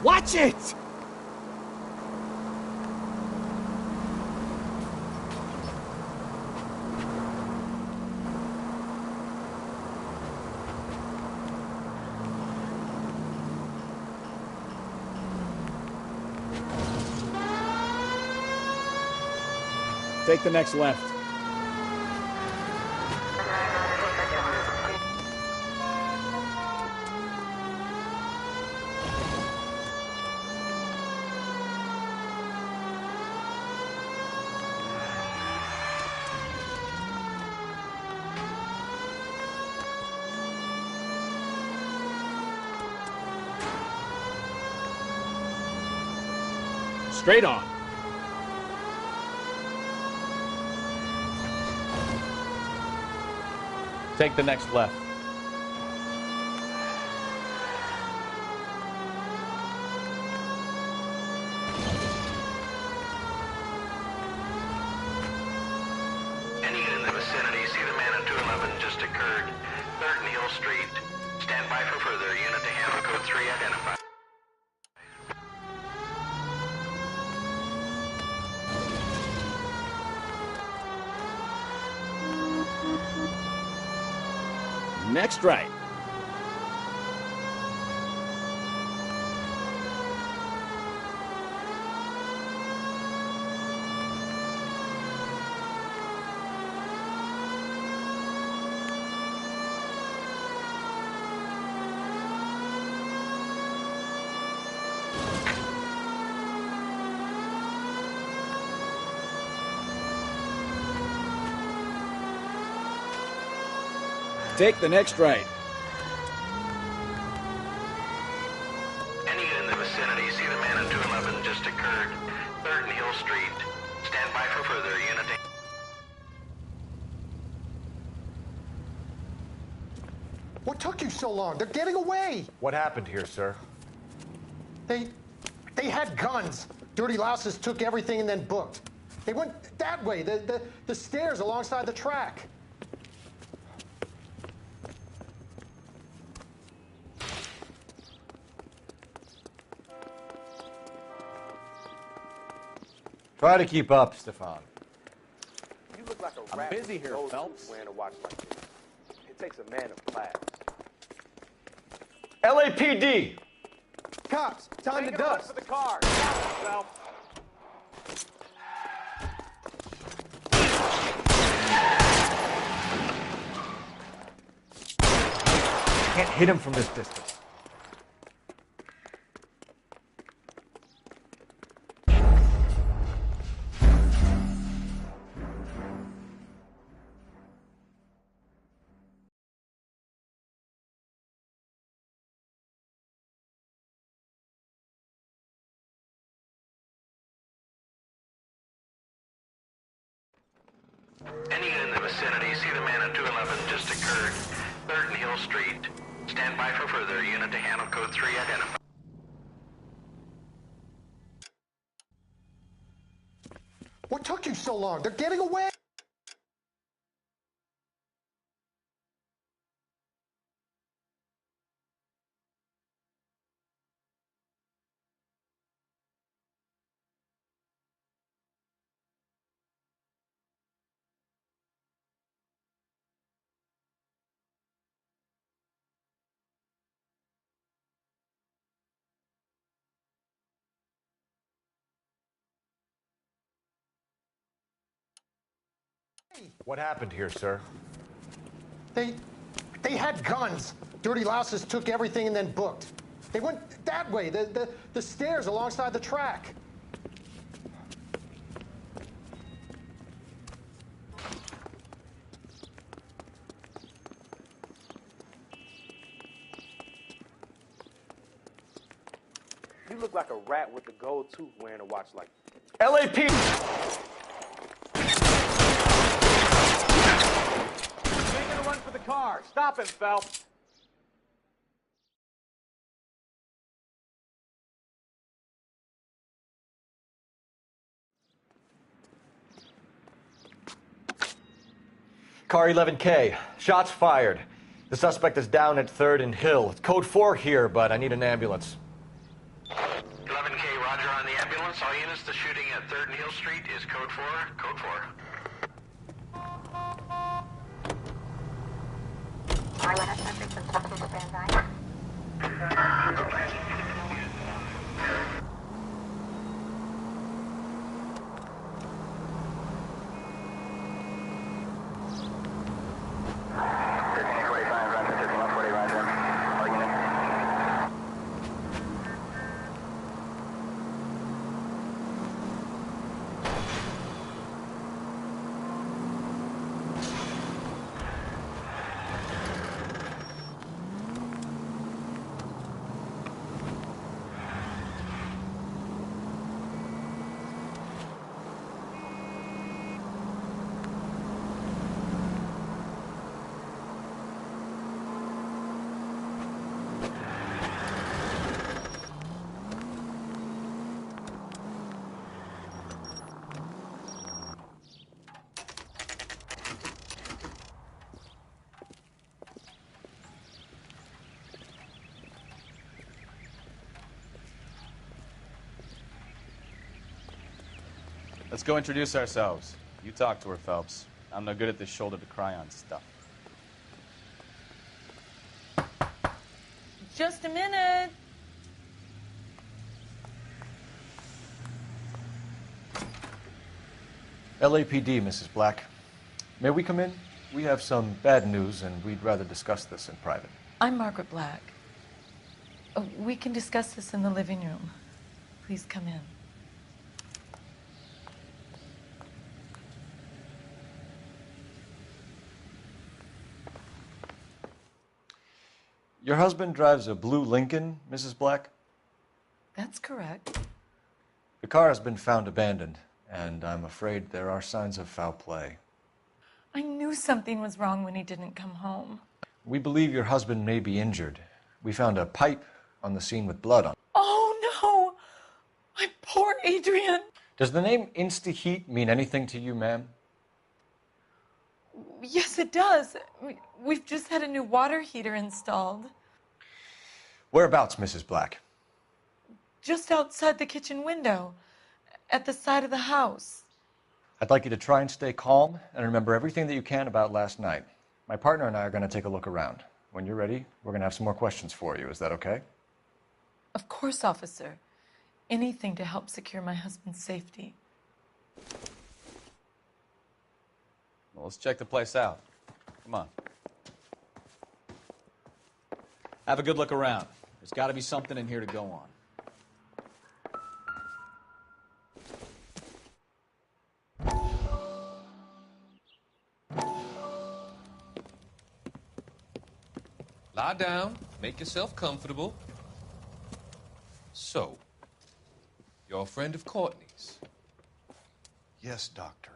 Watch it! Take the next left. Straight on. Take the next left. Any unit in the vicinity, see the man on 211 just occurred. 3rd Neal Street. Stand by for further. Unit to handle code 3 identified. Next right. Take the next right. Any unit in the vicinity, see the man on 211 just occurred. 3rd Neal Street. Stand by for further. Unit to... What took you so long? They're getting away. What happened here, sir? They had guns. Dirty louses took everything and then booked. They went that way, the stairs alongside the track. Try to keep up, Stefan. You look like a rat. I'm busy here, Phelps. Wearing a watch like this. It takes a man of class. LAPD! Cops, time to dust. For the car. Phelps. Can't hit him from this distance. Any unit in the vicinity, see the man on 211 just occurred. 3rd Neal Street. Stand by for further. Unit to handle code 3 identified. What took you so long? They're getting away. What happened here, sir? They had guns. Dirty louses took everything and then booked. They went that way, the stairs alongside the track. You look like a rat with a gold tooth wearing a watch like this. LAPD! Making a run for the car. Stop him, Phelps. Car 11K. Shots fired. The suspect is down at 3rd and Hill. It's code 4 here, but I need an ambulance. 11K, roger on the ambulance. All units, the shooting at 3rd Neal Street is code 4. Code 4. Let's go introduce ourselves. You talk to her, Phelps. I'm no good at this shoulder to cry on stuff. Just a minute. LAPD, Mrs. Black. May we come in? We have some bad news, and we'd rather discuss this in private. I'm Margaret Black. We can discuss this in the living room. Please come in. Your husband drives a blue Lincoln, Mrs. Black? That's correct. The car has been found abandoned, and I'm afraid there are signs of foul play. I knew something was wrong when he didn't come home. We believe your husband may be injured. We found a pipe on the scene with blood on it. Oh, no! My poor Adrian! Does the name Insta-Heat mean anything to you, ma'am? Yes, it does. We've just had a new water heater installed. Whereabouts, Mrs. Black? Just outside the kitchen window, at the side of the house. I'd like you to try and stay calm and remember everything that you can about last night. My partner and I are going to take a look around. When you're ready, we're going to have some more questions for you. Is that okay? Of course, officer. Anything to help secure my husband's safety. Well, let's check the place out. Come on. Have a good look around. There's got to be something in here to go on. Lie down, make yourself comfortable. So, you're a friend of Courtney's? Yes, Doctor.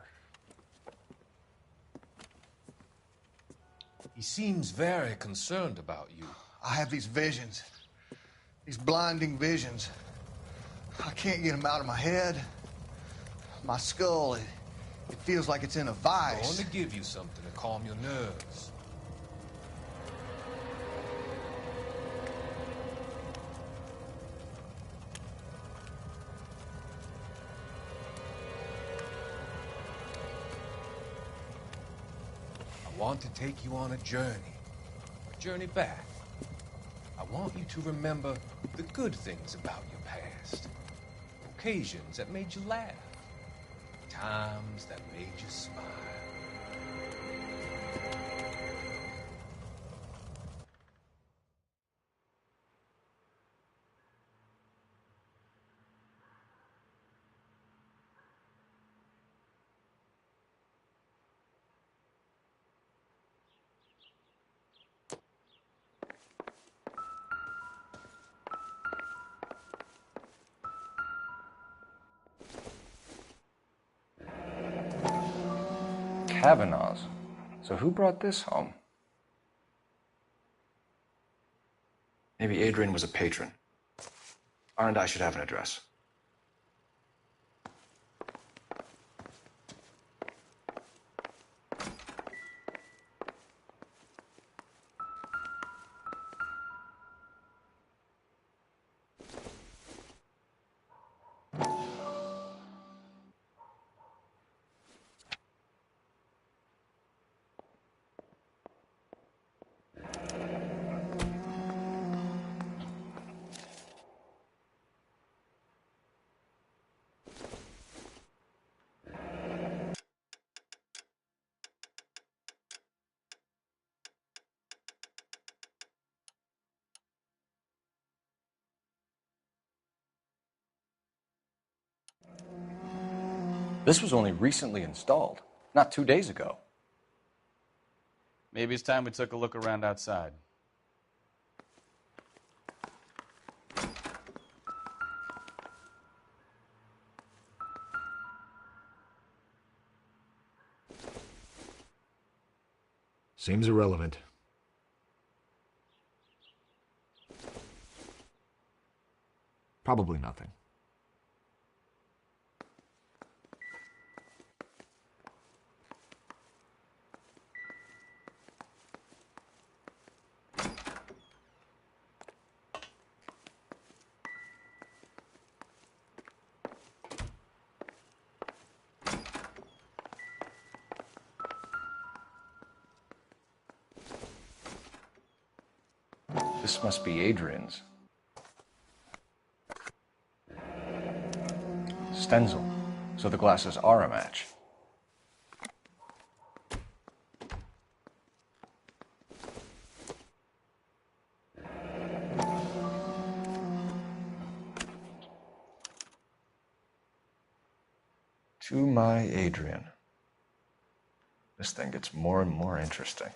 He seems very concerned about you. I have these visions, these blinding visions. I can't get them out of my head. My skull, it feels like it's in a vice. I want to give you something to calm your nerves. I want to take you on a journey back. I want you to remember the good things about your past, occasions that made you laugh, times that made you smile. Kavanaugh's. So who brought this home? Maybe Adrian was a patron. R&I should have an address. This was only recently installed, not 2 days ago. Maybe it's time we took a look around outside. Seems irrelevant. Probably nothing. This must be Adrian's. Stenzel. So the glasses are a match. To my Adrian. This thing gets more and more interesting.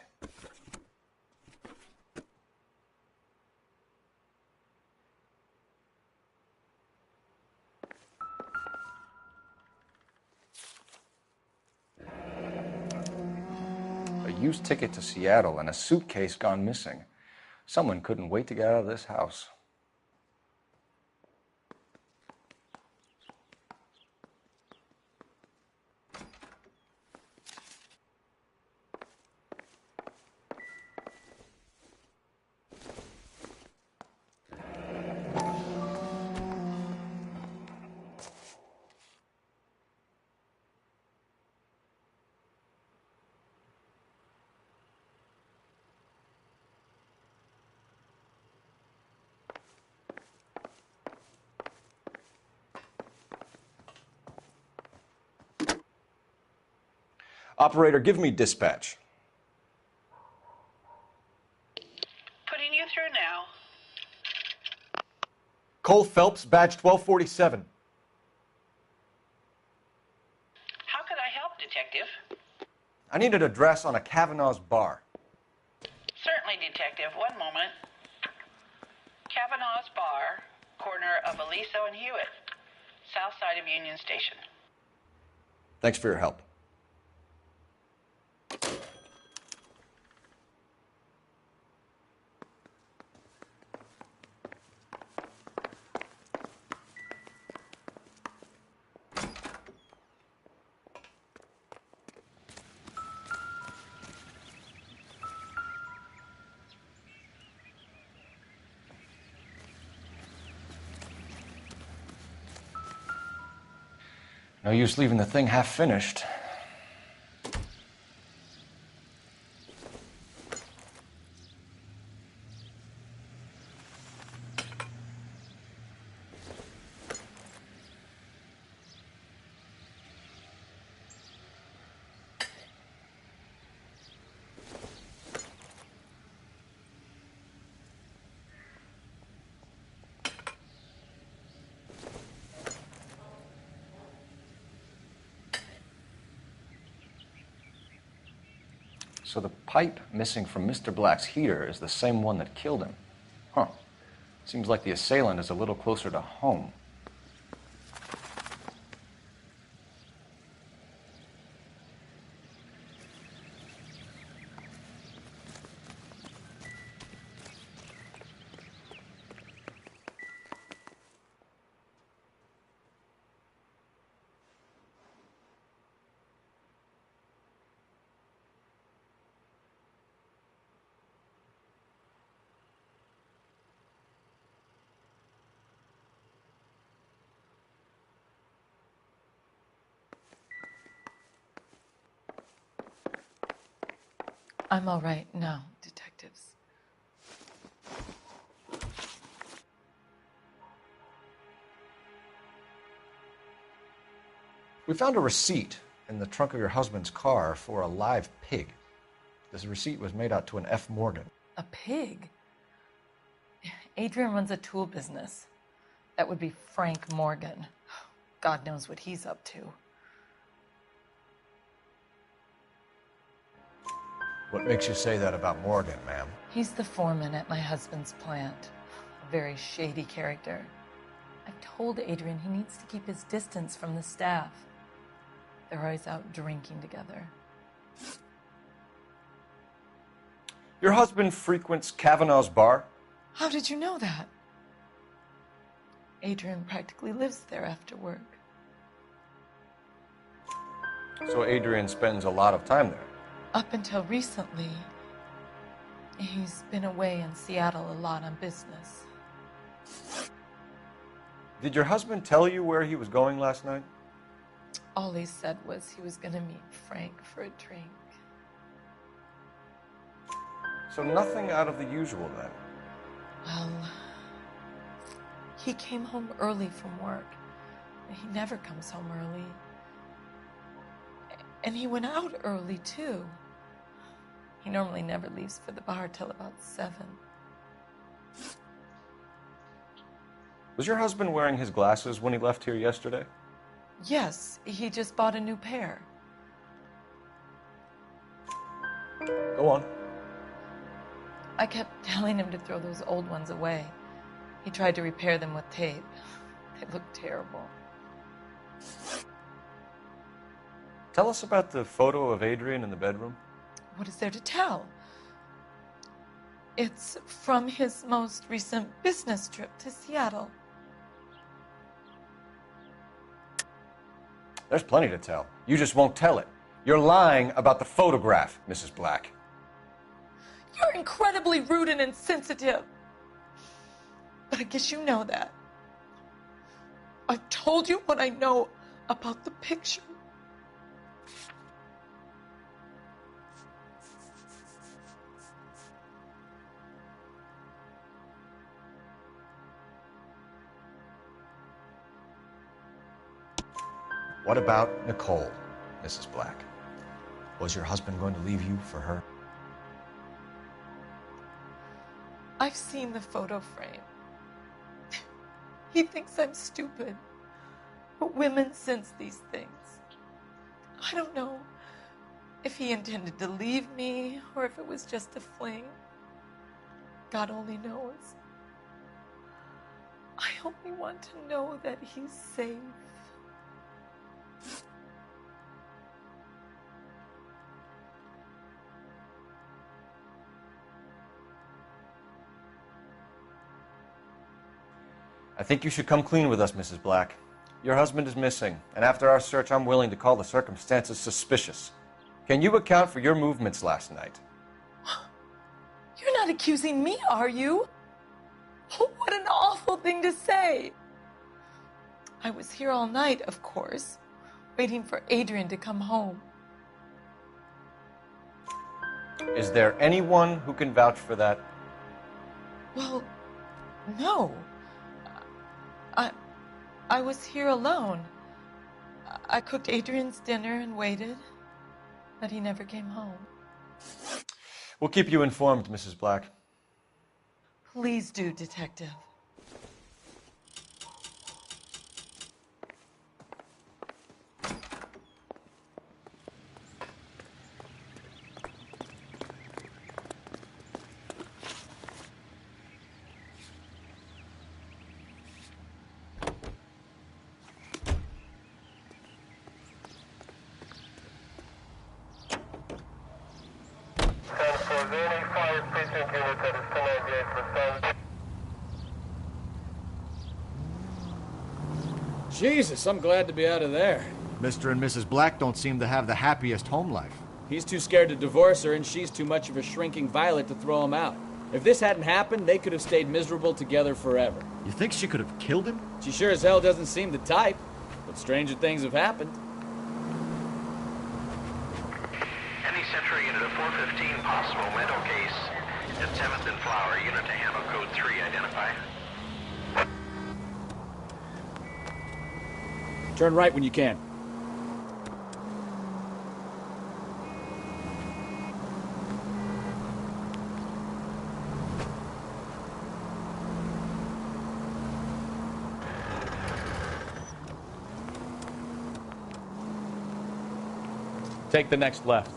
A used ticket to Seattle and a suitcase gone missing. Someone couldn't wait to get out of this house. Operator, give me dispatch. Putting you through now. Cole Phelps, badge 1247. How could I help, Detective? I need an address on a Kavanaugh's bar. Certainly, Detective. One moment. Kavanaugh's Bar, corner of Aliso and Hewitt, south side of Union Station. Thanks for your help. No use leaving the thing half finished. So the pipe missing from Mr. Black's heater is the same one that killed him. Huh. Seems like the assailant is a little closer to home. I'm all right now, detectives. We found a receipt in the trunk of your husband's car for a live pig. This receipt was made out to an F. Morgan. A pig? Adrian runs a tool business. That would be Frank Morgan. God knows what he's up to. What makes you say that about Morgan, ma'am? He's the foreman at my husband's plant. A very shady character. I've told Adrian he needs to keep his distance from the staff. They're always out drinking together. Your husband frequents Kavanaugh's bar? How did you know that? Adrian practically lives there after work. So Adrian spends a lot of time there? Up until recently, he's been away in Seattle a lot on business. Did your husband tell you where he was going last night? All he said was he was going to meet Frank for a drink. So nothing out of the usual then? Well, he came home early from work. He never comes home early. And he went out early, too. He normally never leaves for the bar till about 7. Was your husband wearing his glasses when he left here yesterday? Yes, he just bought a new pair. Go on. I kept telling him to throw those old ones away. He tried to repair them with tape. They looked terrible. Tell us about the photo of Adrian in the bedroom. What is there to tell? It's from his most recent business trip to Seattle. There's plenty to tell. You just won't tell it. You're lying about the photograph, Mrs. Black. You're incredibly rude and insensitive. But I guess you know that. I've told you what I know about the picture. What about Nicole, Mrs. Black? Was your husband going to leave you for her? I've seen the photo frame. He thinks I'm stupid. But women sense these things. I don't know if he intended to leave me or if it was just a fling. God only knows. I only want to know that he's safe. I think you should come clean with us, Mrs. Black. Your husband is missing, and after our search, I'm willing to call the circumstances suspicious. Can you account for your movements last night? You're not accusing me, are you? Oh, what an awful thing to say. I was here all night, of course, waiting for Adrian to come home. Is there anyone who can vouch for that? Well, no. I was here alone. I cooked Adrian's dinner and waited, but he never came home. We'll keep you informed, Mrs. Black. Please do, Detective. Jesus, I'm glad to be out of there. Mr. and Mrs. Black don't seem to have the happiest home life. He's too scared to divorce her, and she's too much of a shrinking violet to throw him out. If this hadn't happened, they could have stayed miserable together forever. You think she could have killed him? She sure as hell doesn't seem the type, but stranger things have happened. Any Central Unit of 415 possible mental case at 7th and Flower, unit to handle code 3 identify. Turn right when you can. Take the next left.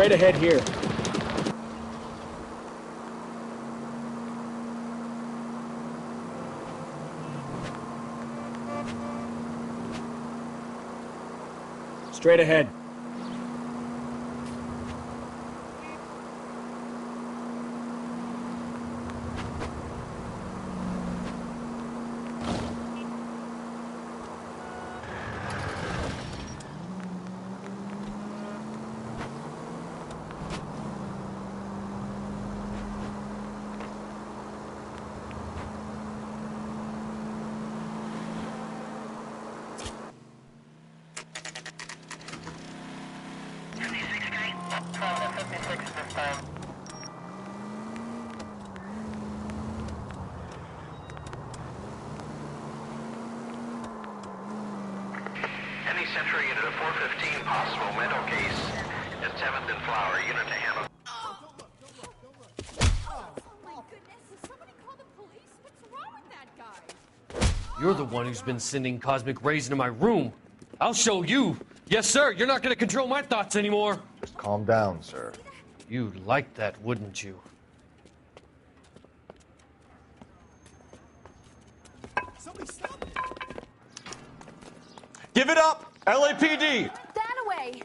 Straight ahead here. Straight ahead. Central Unit of 415, possible mental case at 7th and Flower, unit to handle. You're the one who's been sending cosmic rays into my room. I'll show you. Yes, sir. You're not going to control my thoughts anymore. Just calm down, sir. You'd like that, wouldn't you? Give it up, LAPD! That away.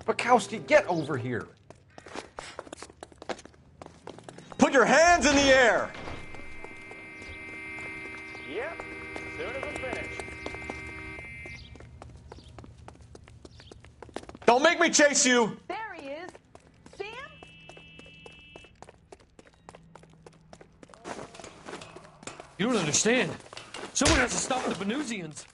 Bukowski, get over here. Put your hands in the air! Yep, as soon as I'm finished. Don't make me chase you! There he is. Sam? You don't understand. Someone has to stop the Venusians.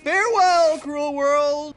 Farewell, cruel world!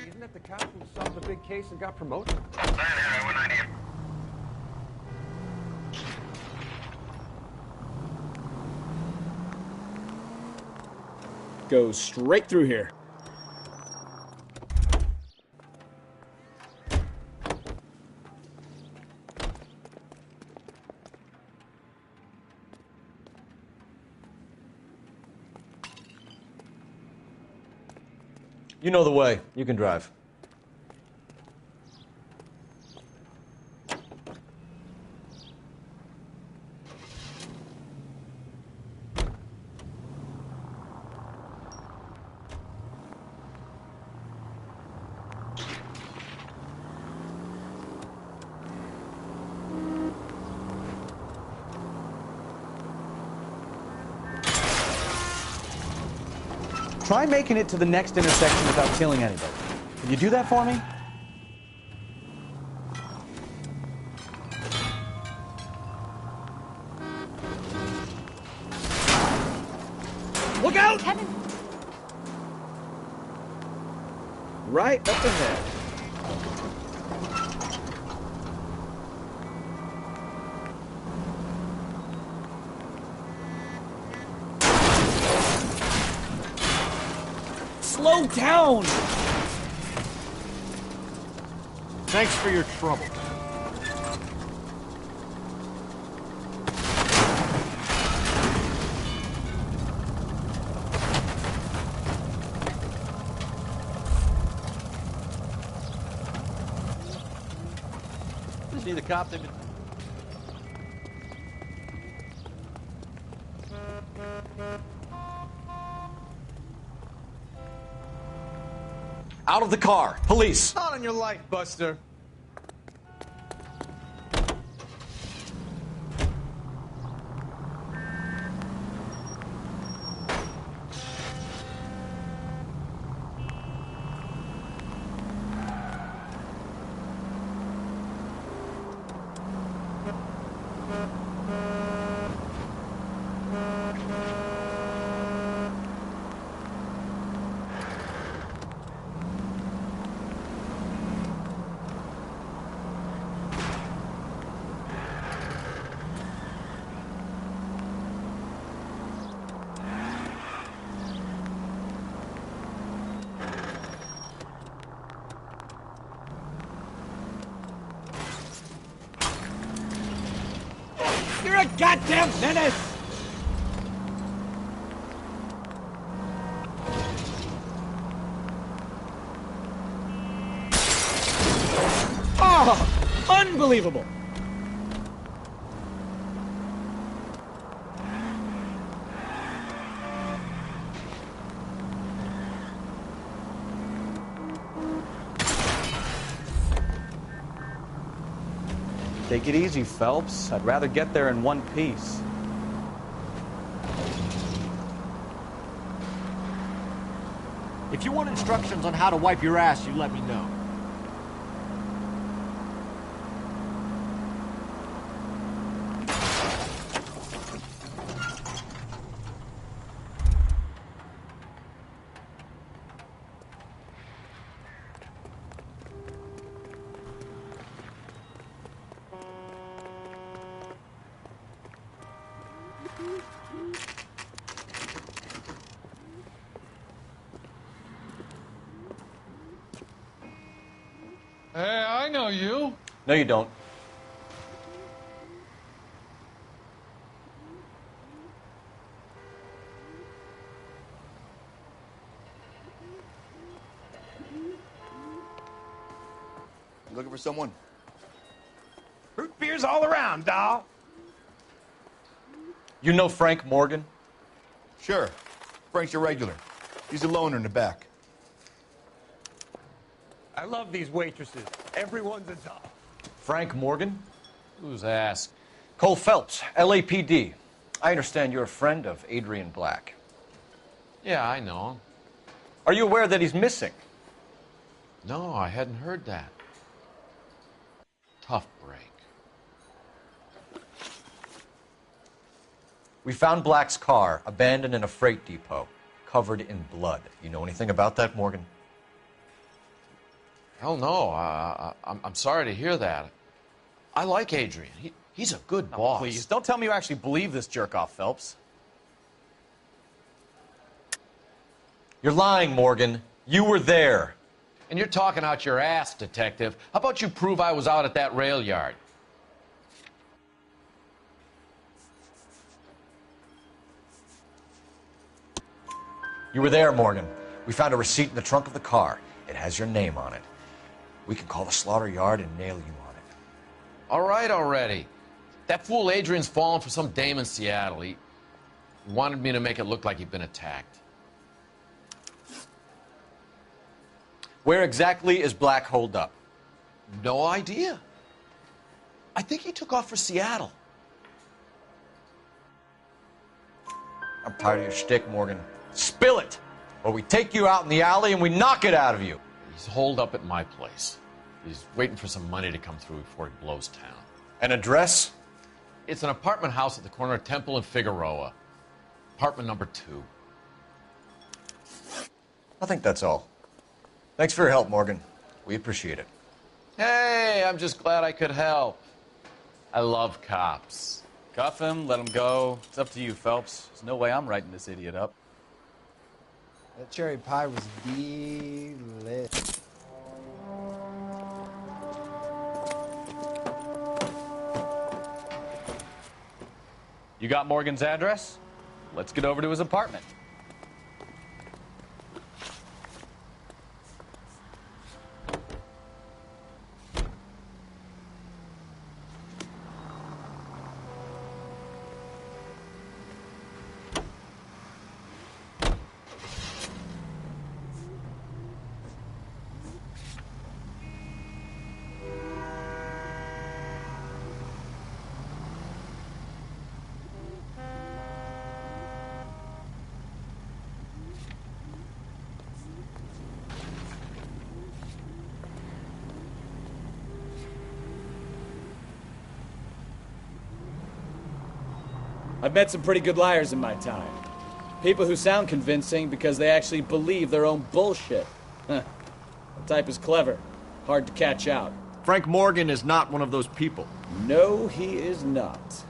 Isn't that the cop who solved the big case and got promoted? Goes straight through here. You know the way. You can drive. Try making it to the next intersection without killing anybody. Can you do that for me? Look out! Kevin. Right up ahead. Slow down! Thanks for your trouble. Is he the cop they've been... Out of the car. Police. Not on your life, Buster. You're a goddamn menace! Oh, unbelievable! Take it easy, Phelps. I'd rather get there in one piece. If you want instructions on how to wipe your ass, you let me know. Hey, I know you. No, you don't. You looking for someone? Root beers all around, doll. You know Frank Morgan? Sure. Frank's a regular. He's a loner in the back. I love these waitresses. Everyone's a doll. Frank Morgan? Who's asked? Cole Phelps, LAPD. I understand you're a friend of Adrian Black. Yeah, I know him. Are you aware that he's missing? No, I hadn't heard that. Tough break. We found Black's car abandoned in a freight depot, covered in blood. You know anything about that, Morgan? Hell no. I'm sorry to hear that. I like Adrian. He's a good boss. Please, don't tell me you actually believe this jerk-off, Phelps. You're lying, Morgan. You were there. And you're talking out your ass, detective. How about you prove I was out at that rail yard? You were there, Morgan. We found a receipt in the trunk of the car. It has your name on it. We can call the slaughter yard and nail you on it. All right already. That fool Adrian's fallen for some dame in Seattle. He wanted me to make it look like he'd been attacked. Where exactly is Black holed up? No idea. I think he took off for Seattle. I'm tired of your shtick, Morgan. Spill it, or we take you out in the alley and we knock it out of you. He's holed up at my place. He's waiting for some money to come through before he blows town. An address? It's an apartment house at the corner of Temple and Figueroa. Apartment number 2. I think that's all. Thanks for your help, Morgan. We appreciate it. Hey, I'm just glad I could help. I love cops. Cuff him, let him go. It's up to you, Phelps. There's no way I'm writing this idiot up. That cherry pie was delicious. You got Morgan's address? Let's get over to his apartment. I've met some pretty good liars in my time. People who sound convincing because they actually believe their own bullshit. The type is clever, hard to catch out. Frank Morgan is not one of those people. No, he is not.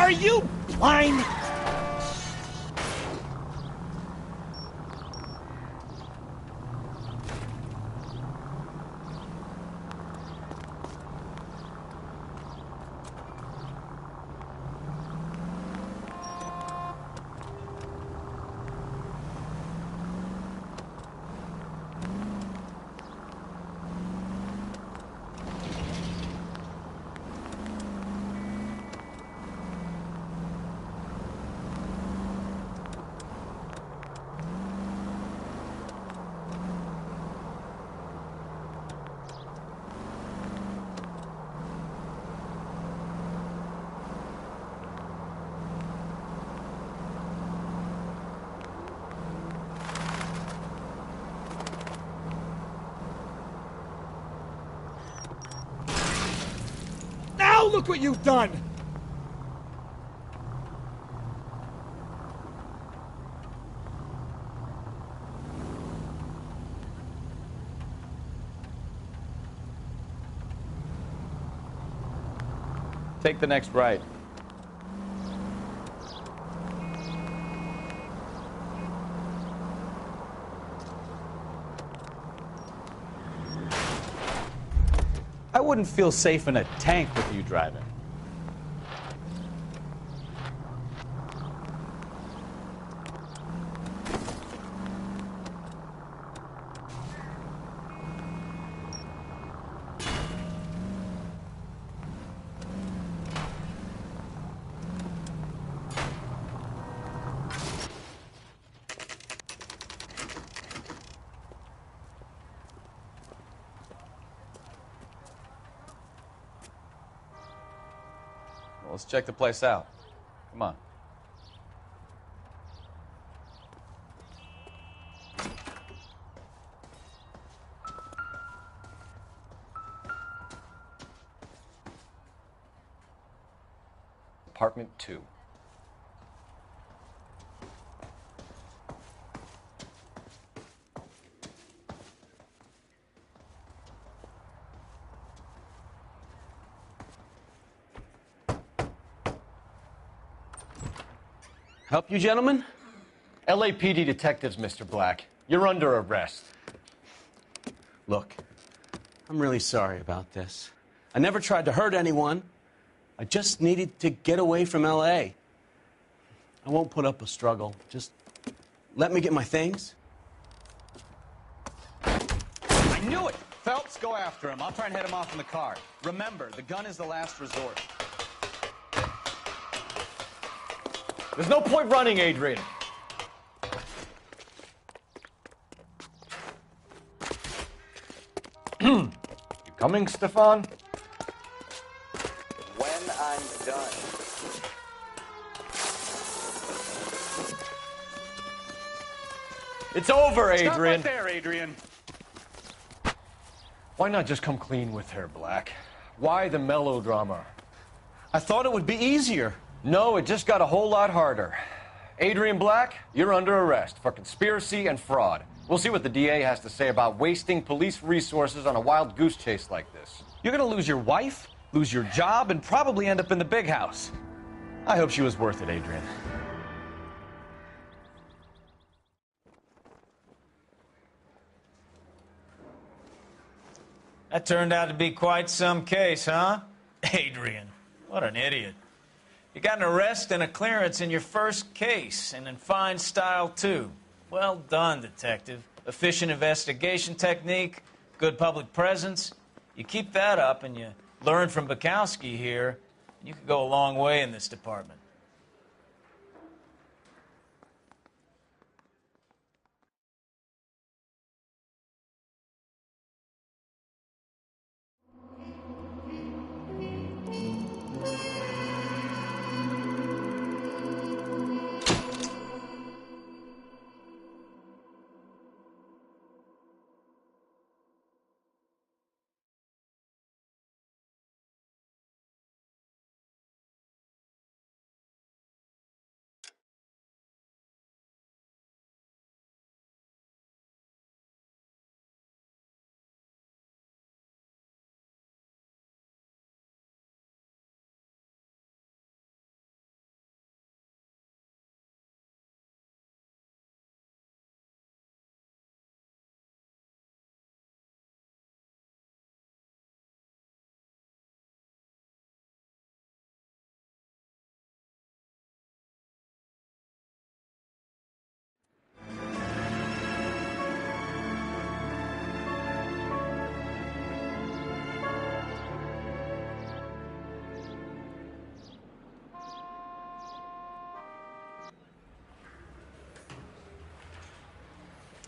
Are you blind? Now look what you've done! Take the next right. I wouldn't feel safe in a tank with you driving. Well, let's check the place out. Come on. Apartment 2. Help you, gentlemen? LAPD detectives, Mr. Black. You're under arrest. Look, I'm really sorry about this. I never tried to hurt anyone. I just needed to get away from L.A. I won't put up a struggle. Just let me get my things. I knew it! Phelps, go after him. I'll try and head him off in the car. Remember, the gun is the last resort. There's no point running, Adrian. You coming, Stefan? When I'm done. It's over, Stop Adrian. right there, Adrian. Why not just come clean with her, Black? Why the melodrama? I thought it would be easier. No, it just got a whole lot harder. Adrian Black, you're under arrest for conspiracy and fraud. We'll see what the DA has to say about wasting police resources on a wild goose chase like this. You're gonna lose your wife, lose your job, and probably end up in the big house. I hope she was worth it, Adrian. That turned out to be quite some case, huh? Adrian, what an idiot. You got an arrest and a clearance in your first case, and in fine style, too. Well done, detective. Efficient investigation technique, good public presence. You keep that up and you learn from Bukowski here, and you could go a long way in this department.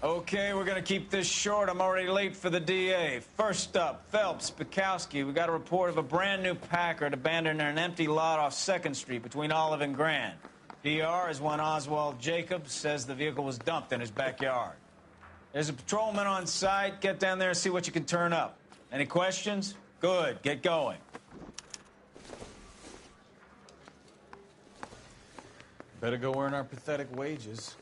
Okay, we're gonna keep this short. I'm already late for the DA. First up, Phelps, Bukowski. We got a report of a brand new Packard abandoned in an empty lot off 2nd Street between Olive and Grand. PR is one Oswald Jacobs says the vehicle was dumped in his backyard. There's a patrolman on site. Get down there and see what you can turn up. Any questions? Good, get going. Better go earn our pathetic wages.